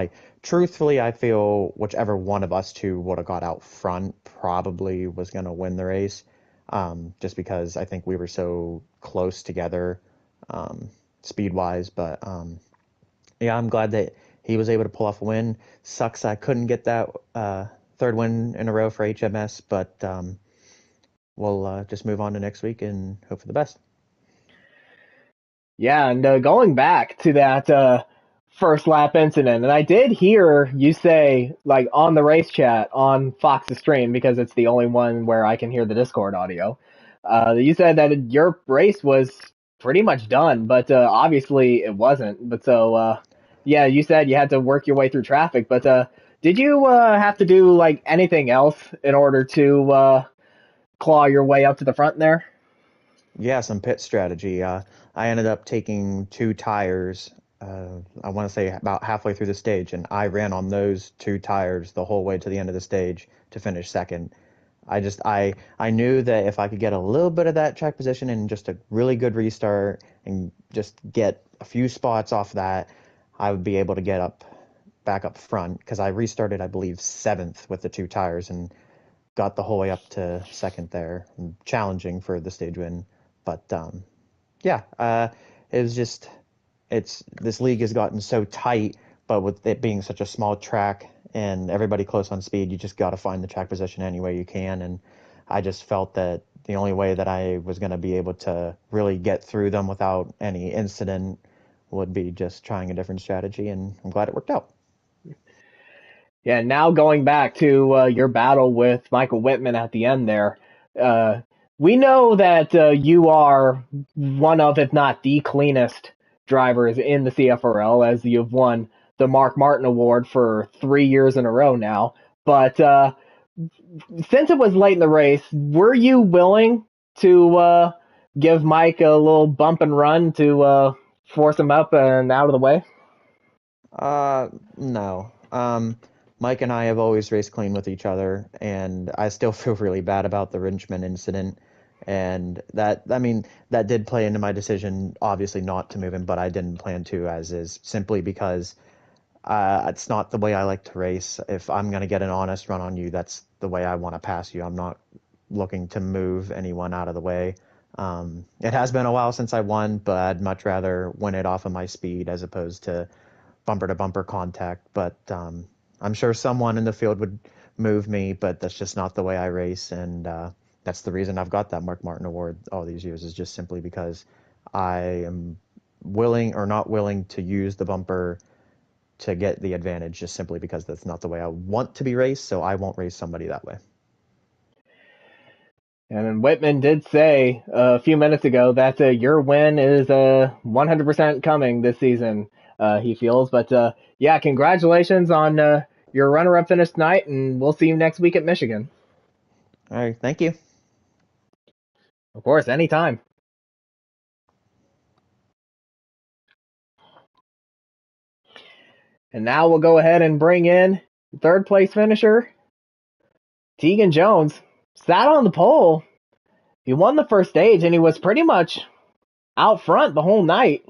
Truthfully, I feel whichever one of us two would have got out front probably was going to win the race, just because I think we were so close together, speed-wise. But yeah, I'm glad that he was able to pull off a win. Sucks I couldn't get that third win in a row for HMS, but we'll just move on to next week and hope for the best. Yeah, and going back to that first lap incident, and I did hear you say, like, on the race chat on Fox's stream, because it's the only one where I can hear the Discord audio, you said that your race was pretty much done, but obviously it wasn't. But so, yeah, you said you had to work your way through traffic, but did you have to do, like, anything else in order to claw your way up to the front there? Yeah, some pit strategy. I ended up taking two tires, I want to say about halfway through the stage, and I ran on those two tires the whole way to the end of the stage to finish second. I knew that if I could get a little bit of that track position and just a really good restart and just get a few spots off that, I would be able to get back up front, because I restarted, I believe, 7th with the two tires and got the whole way up to second there, challenging for the stage win. But yeah, it was just this league has gotten so tight, but with it being such a small track and everybody close on speed, you just got to find the track position any way you can. And I just felt that the only way that I was going to be able to really get through them without any incident would be just trying a different strategy, and I'm glad it worked out. Yeah, now going back to your battle with Michael Whitman at the end there, we know that you are one of, if not the cleanest drivers in the CFRL, as you've won the Mark Martin Award for 3 years in a row now. But since it was late in the race, were you willing to give Mike a little bump and run to force him up and out of the way? No. Mike and I have always raced clean with each other, and I still feel really bad about the Richmond incident. And that did play into my decision, obviously not to move him, but I didn't plan to, as is, simply because it's not the way I like to race. If I'm going to get an honest run on you, that's the way I want to pass you. I'm not looking to move anyone out of the way. It has been a while since I won, but I'd much rather win it off of my speed as opposed to bumper-to-bumper contact. But I'm sure someone in the field would move me, but that's just not the way I race. And that's the reason I've got that Mark Martin Award all these years, is just simply because I am willing or not willing to use the bumper to get the advantage, just simply because that's not the way I want to be raced, so I won't race somebody that way. And Whitman did say a few minutes ago that your win is 100% coming this season, he feels. But yeah, congratulations on your runner-up finish tonight, and we'll see you next week at Michigan. All right, thank you. Of course, anytime. And now we'll go ahead and bring in third place finisher, Tegan Jones. Sat on the pole. He won the first stage, and he was pretty much out front the whole night.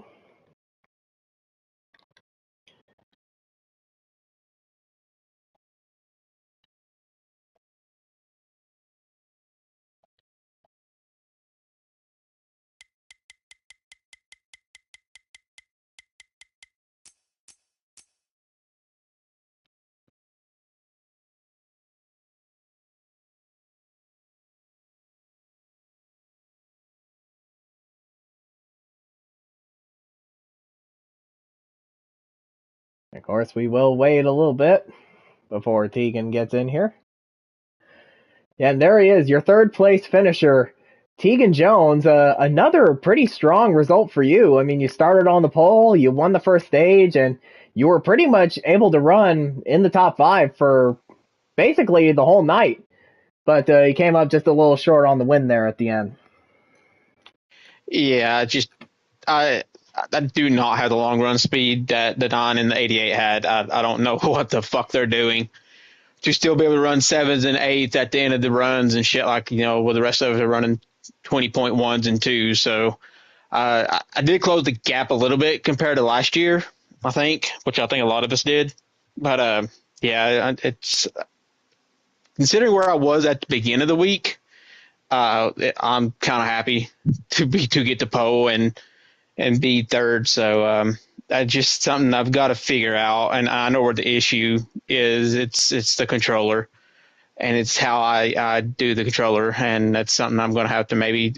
Of course, we will wait a little bit before Tegan gets in here. Yeah, and there he is, your third place finisher, Tegan Jones. Another pretty strong result for you. I mean, you started on the pole, you won the first stage, and you were pretty much able to run in the top 5 for basically the whole night. But you came up just a little short on the win there at the end. Yeah, I do not have the long run speed that the Don and the 88 had. I don't know what the fuck they're doing. to still be able to run 7s and 8s at the end of the runs and shit, like, where the rest of us are running 20.1s and 2s. So I did close the gap a little bit compared to last year, I think, which I think a lot of us did. But yeah, it's considering where I was at the beginning of the week. I'm kind of happy to get the pole and be third. So that's just something I've got to figure out, and I know where the issue is. It's the controller, and it's how I do the controller, and that's something I'm going to have to maybe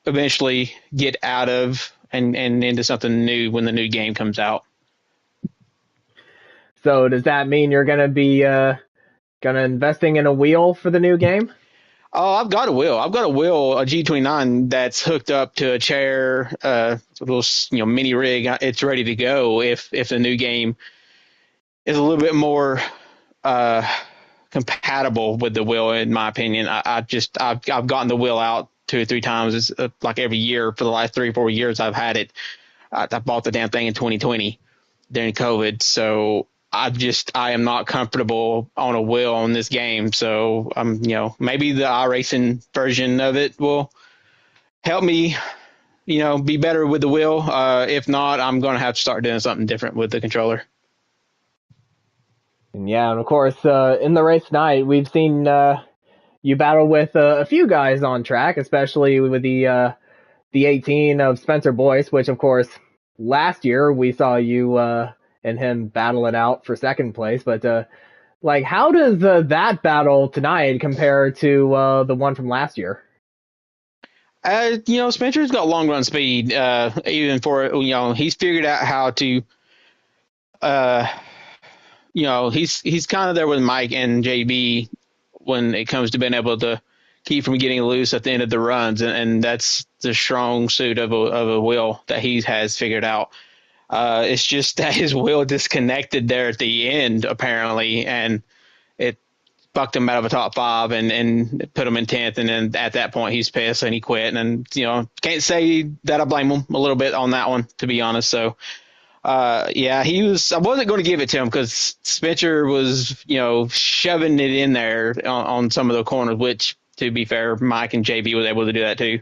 eventually get out of and into something new when the new game comes out. So does that mean you're going to be investing in a wheel for the new game? Oh, I've got a wheel. I've got a wheel, a G29 that's hooked up to a chair, a little mini rig. It's ready to go if the new game is a little bit more compatible with the wheel, in my opinion. I've gotten the wheel out 2 or 3 times. It's like every year for the last 3 or 4 years I've had it. I bought the damn thing in 2020 during COVID, so I am not comfortable on a wheel on this game. So maybe the iRacing version of it will help me, be better with the wheel. If not, I'm going to have to start doing something different with the controller. And yeah, and of course, in the race tonight, we've seen you battle with a few guys on track, especially with the 18 of Spencer Boyce, which of course last year we saw you and him battle it out for second place. But like, how does that battle tonight compare to the one from last year? Spencer's got long run speed. Even for he's figured out how to. He's kind of there with Mike and JB when it comes to being able to keep from getting loose at the end of the runs, and that's the strong suit of a wheel that he has figured out. It's just that his wheel disconnected there at the end apparently, and it bucked him out of a top 5 and put him in 10th. And then at that point he's pissed and he quit. And can't say that I blame him a little bit on that one, to be honest. So yeah, I wasn't going to give it to him because Spencer was, shoving it in there on some of the corners, which, to be fair, Mike and JB was able to do that too,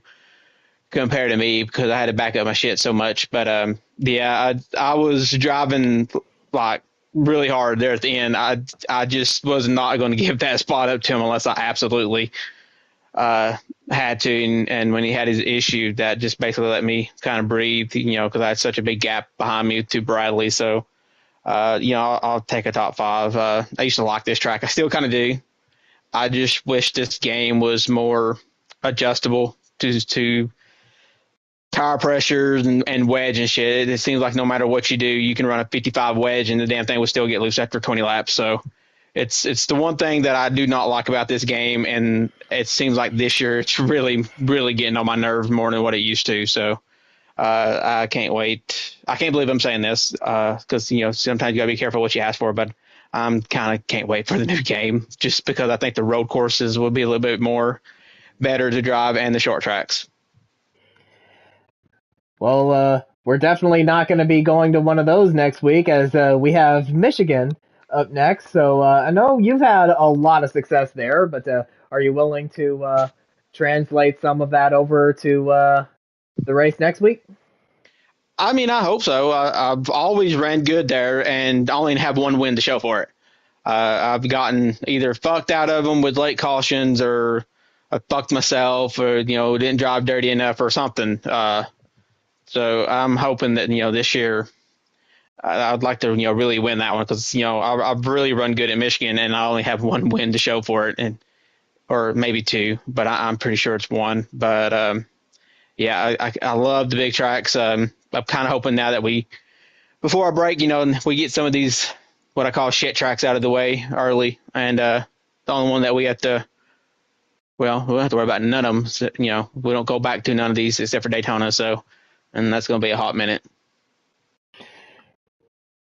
compared to me, because I had to back up my shit so much. But yeah, I was driving like really hard there at the end. I just was not going to give that spot up to him unless I absolutely had to. And when he had his issue, that just basically let me kind of breathe, because I had such a big gap behind me to Bradley. So, I'll take a top 5. I used to like this track. I still kind of do. I just wish this game was more adjustable to tire pressures and wedge and shit. It seems like no matter what you do, you can run a 55 wedge and the damn thing will still get loose after 20 laps. So it's the one thing that I do not like about this game, and it seems like this year it's really, really getting on my nerves more than what it used to. So I can't wait. I can't believe I'm saying this because, sometimes you got to be careful what you ask for, but I'm kind of can't wait for the new game just because I think the road courses will be a little bit more better to drive and the short tracks. Well, we're definitely not going to be going to one of those next week, as we have Michigan up next. So I know you've had a lot of success there, but are you willing to translate some of that over to the race next week? I mean, I hope so. I've always ran good there and only have one win to show for it. I've gotten either fucked out of them with late cautions, or I fucked myself, or didn't drive dirty enough or something. So I'm hoping that this year I'd like to really win that one, because I've really run good at Michigan and I only have one win to show for it, or maybe 2, but I'm pretty sure it's 1. But yeah, I love the big tracks. I'm kind of hoping now that before our break, we get some of these what I call shit tracks out of the way early, and the only one that we have to. Well, we don't have to worry about none of them. So, we don't go back to none of these except for Daytona. So, and that's going to be a hot minute.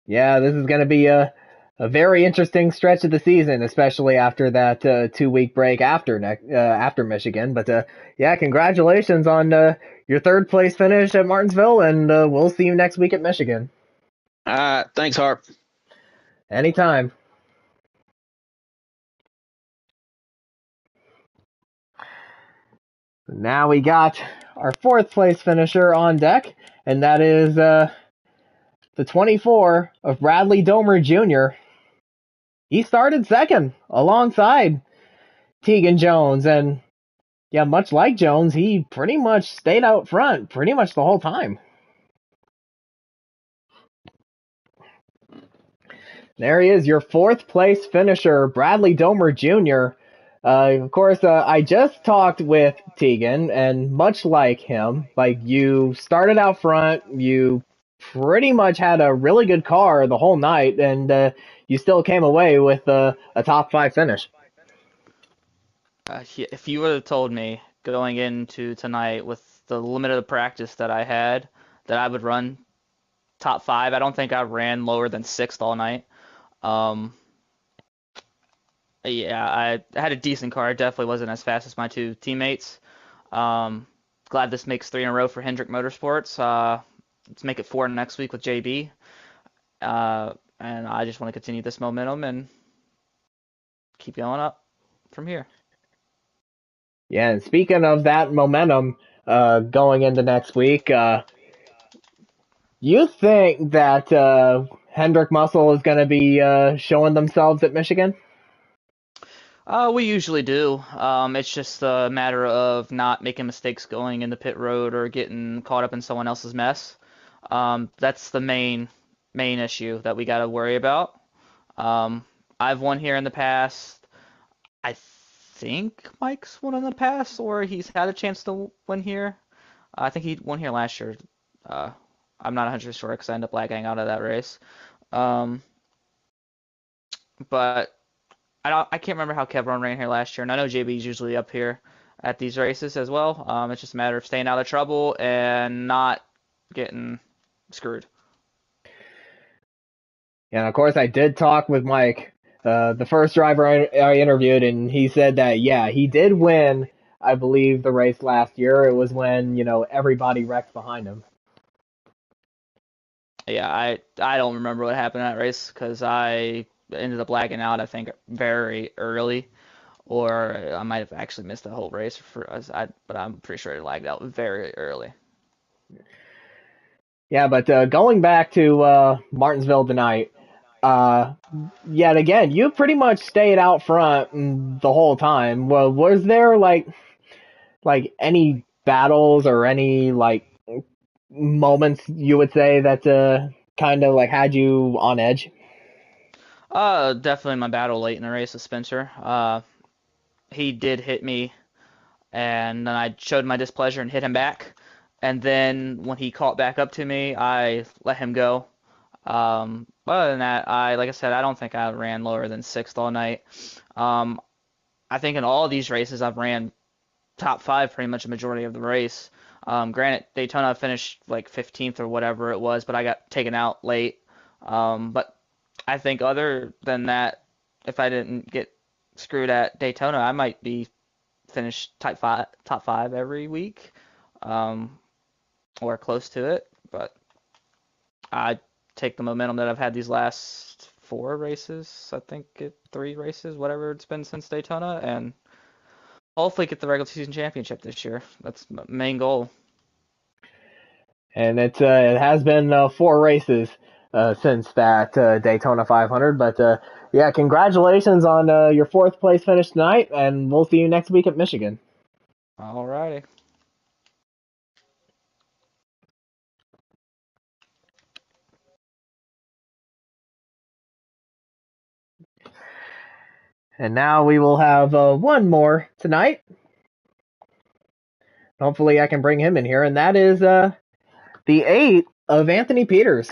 Yeah, this is going to be a very interesting stretch of the season, especially after that 2-week break after Michigan. But yeah, congratulations on your 3rd place finish at Martinsville, and we'll see you next week at Michigan. Thanks, Harp. Anytime. Now we got our 4th place finisher on deck, and that is the 24 of Bradley Domer Jr. He started second alongside Tegan Jones, and yeah, much like Jones, he pretty much stayed out front pretty much the whole time. There he is, your 4th place finisher, Bradley Domer Jr. Of course, I just talked with Tegan, and much like him, like you started out front, you pretty much had a really good car the whole night, and you still came away with a top 5 finish. If you would have told me going into tonight with the limited practice that I had that I would run top 5, I don't think I ran lower than 6th all night. Yeah, I had a decent car. It definitely wasn't as fast as my 2 teammates. Glad this makes 3 in a row for Hendrick Motorsports. Let's make it 4 next week with JB. And I just want to continue this momentum and keep going up from here. Yeah, and speaking of that momentum going into next week, you think that Hendrick Muscle is going to be showing themselves at Michigan? We usually do. It's just a matter of not making mistakes going in the pit road or getting caught up in someone else's mess. That's the main issue that we got to worry about. I've won here in the past. I think Mike's won in the past, or he's had a chance to win here. I think he won here last year. I'm not 100% sure because I ended up lagging out of that race. But I can't remember how Kevron ran here last year, and I know JB's usually up here at these races as well. It's just a matter of staying out of trouble and not getting screwed. And of course, I did talk with Mike, the first driver I interviewed, and he said that, yeah, he did win, I believe, the race last year. It was when, everybody wrecked behind him. Yeah, I don't remember what happened in that race because I ended up lagging out, I think, very early, or I might have actually missed the whole race but I'm pretty sure I lagged out very early. Yeah, but going back to Martinsville tonight, yet again, you pretty much stayed out front the whole time. Well, was there like any battles or any moments you would say that kind of had you on edge? Definitely my battle late in the race with Spencer. He did hit me, and then I showed my displeasure and hit him back. And then when he caught back up to me, I let him go. Other than that, like I said, I don't think I ran lower than 6th all night. I think in all of these races I've ran top 5 pretty much a majority of the race. Granted, Daytona I finished like 15th or whatever it was, but I got taken out late. But I think other than that, if I didn't get screwed at Daytona, I might be finished top five every week, or close to it. But I take the momentum that I've had these last 4 races. I think 3 races, whatever it's been since Daytona, and hopefully get the regular season championship this year. That's my main goal. And it has been 4 races since that Daytona 500. But yeah, congratulations on your 4th place finish tonight, and we'll see you next week at Michigan. Alrighty. And now we will have one more tonight. Hopefully I can bring him in here, and that is the 8 of Anthony Peters.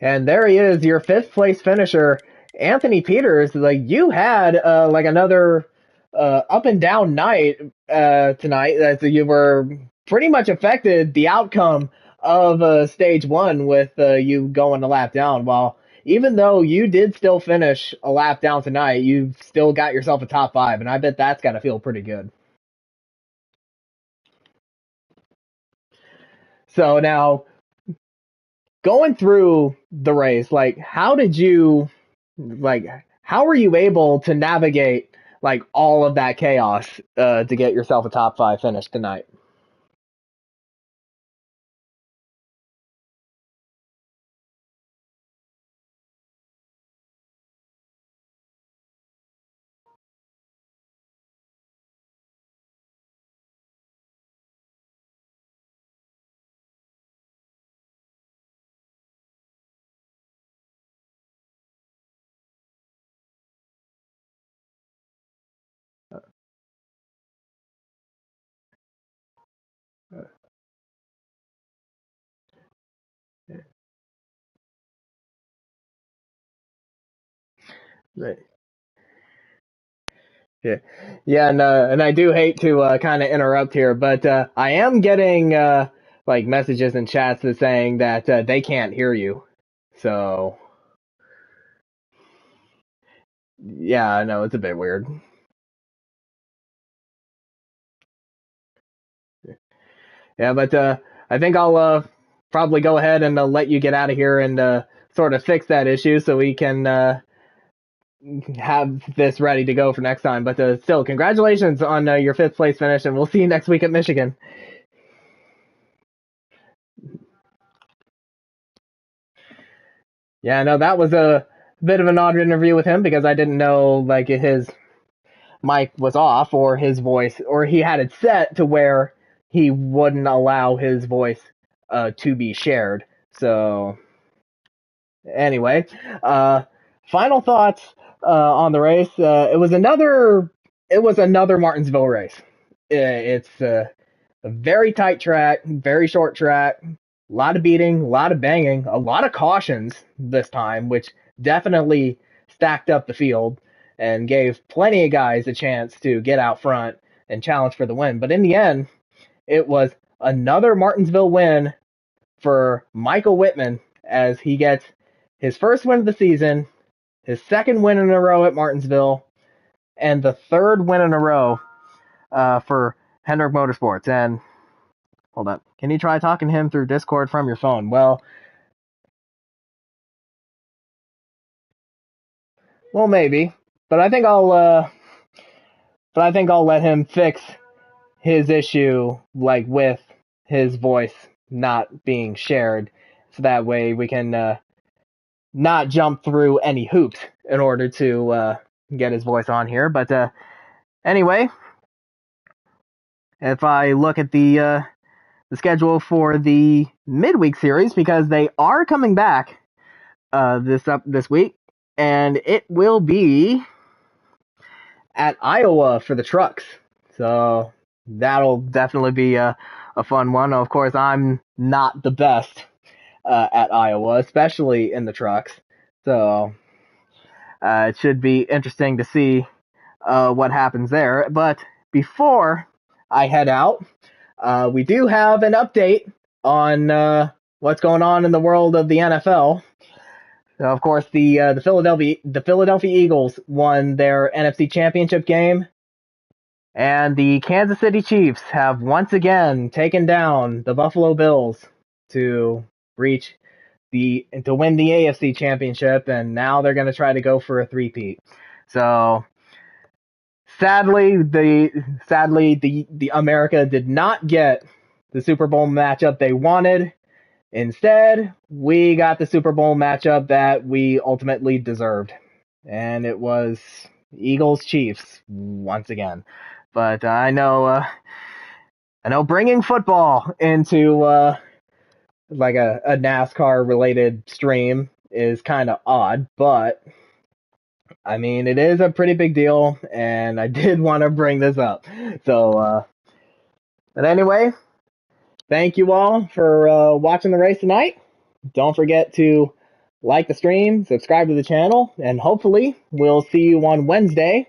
And there he is, your 5th place finisher, Anthony Peters. You had another up and down night tonight. That you were pretty much affected the outcome of stage 1 with you going a lap down. While even though you did still finish a lap down tonight, you still got yourself a top 5, and I bet that's got to feel pretty good. So now, going through the race, how did you like, how were you able to navigate like all of that chaos to get yourself a top 5 finish tonight? Right. Yeah, yeah, and I do hate to kind of interrupt here, but I am getting like messages and chats that saying that they can't hear you. So yeah, I know it's a bit weird. Yeah, but I think I'll probably go ahead and let you get out of here and sort of fix that issue so we can have this ready to go for next time. But still, congratulations on your 5th place finish, and we'll see you next week at Michigan. Yeah, no, that was a bit of an odd interview with him because I didn't know like his mic was off or his voice, or he had it set to where he wouldn't allow his voice to be shared. So anyway, final thoughts on the race. It was another Martinsville race. It's a very tight track, very short track, a lot of beating, a lot of banging, a lot of cautions this time, which definitely stacked up the field and gave plenty of guys a chance to get out front and challenge for the win. But in the end, it was another Martinsville win for Michael Whitman as he gets his first win of the season, his second win in a row at Martinsville, and the third win in a row for Hendrick Motorsports. And hold up, can you try talking to him through Discord from your phone? Well, maybe, but I think I'll let him fix his issue, like with his voice not being shared, so that way we can not jump through any hoops in order to get his voice on here. But anyway, if I look at the schedule for the midweek series, because they are coming back this week, and it will be at Iowa for the trucks. So that'll definitely be a fun one. Of course, I'm not the best at Iowa, especially in the trucks. So it should be interesting to see what happens there. But before I head out, we do have an update on what's going on in the world of the NFL. Of course, the Philadelphia Eagles won their NFC Championship game, and the Kansas City Chiefs have once again taken down the Buffalo Bills to win the AFC Championship, and now they're going to try to go for a three-peat. So sadly, the America did not get the Super Bowl matchup they wanted. Instead, we got the Super Bowl matchup that we ultimately deserved, and it was Eagles Chiefs once again. But I know bringing football into like a NASCAR related stream is kind of odd, but I mean, it is a pretty big deal, and I did want to bring this up. So, but anyway, thank you all for watching the race tonight. Don't forget to like the stream, subscribe to the channel, and hopefully we'll see you on Wednesday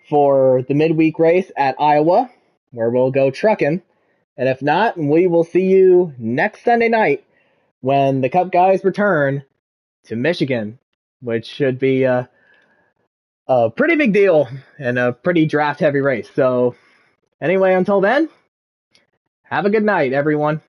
for the midweek race at Iowa, where we'll go trucking. And if not, we will see you next Sunday night when the Cup guys return to Michigan, which should be a pretty big deal and a pretty draft heavy race. So anyway, until then, have a good night, everyone.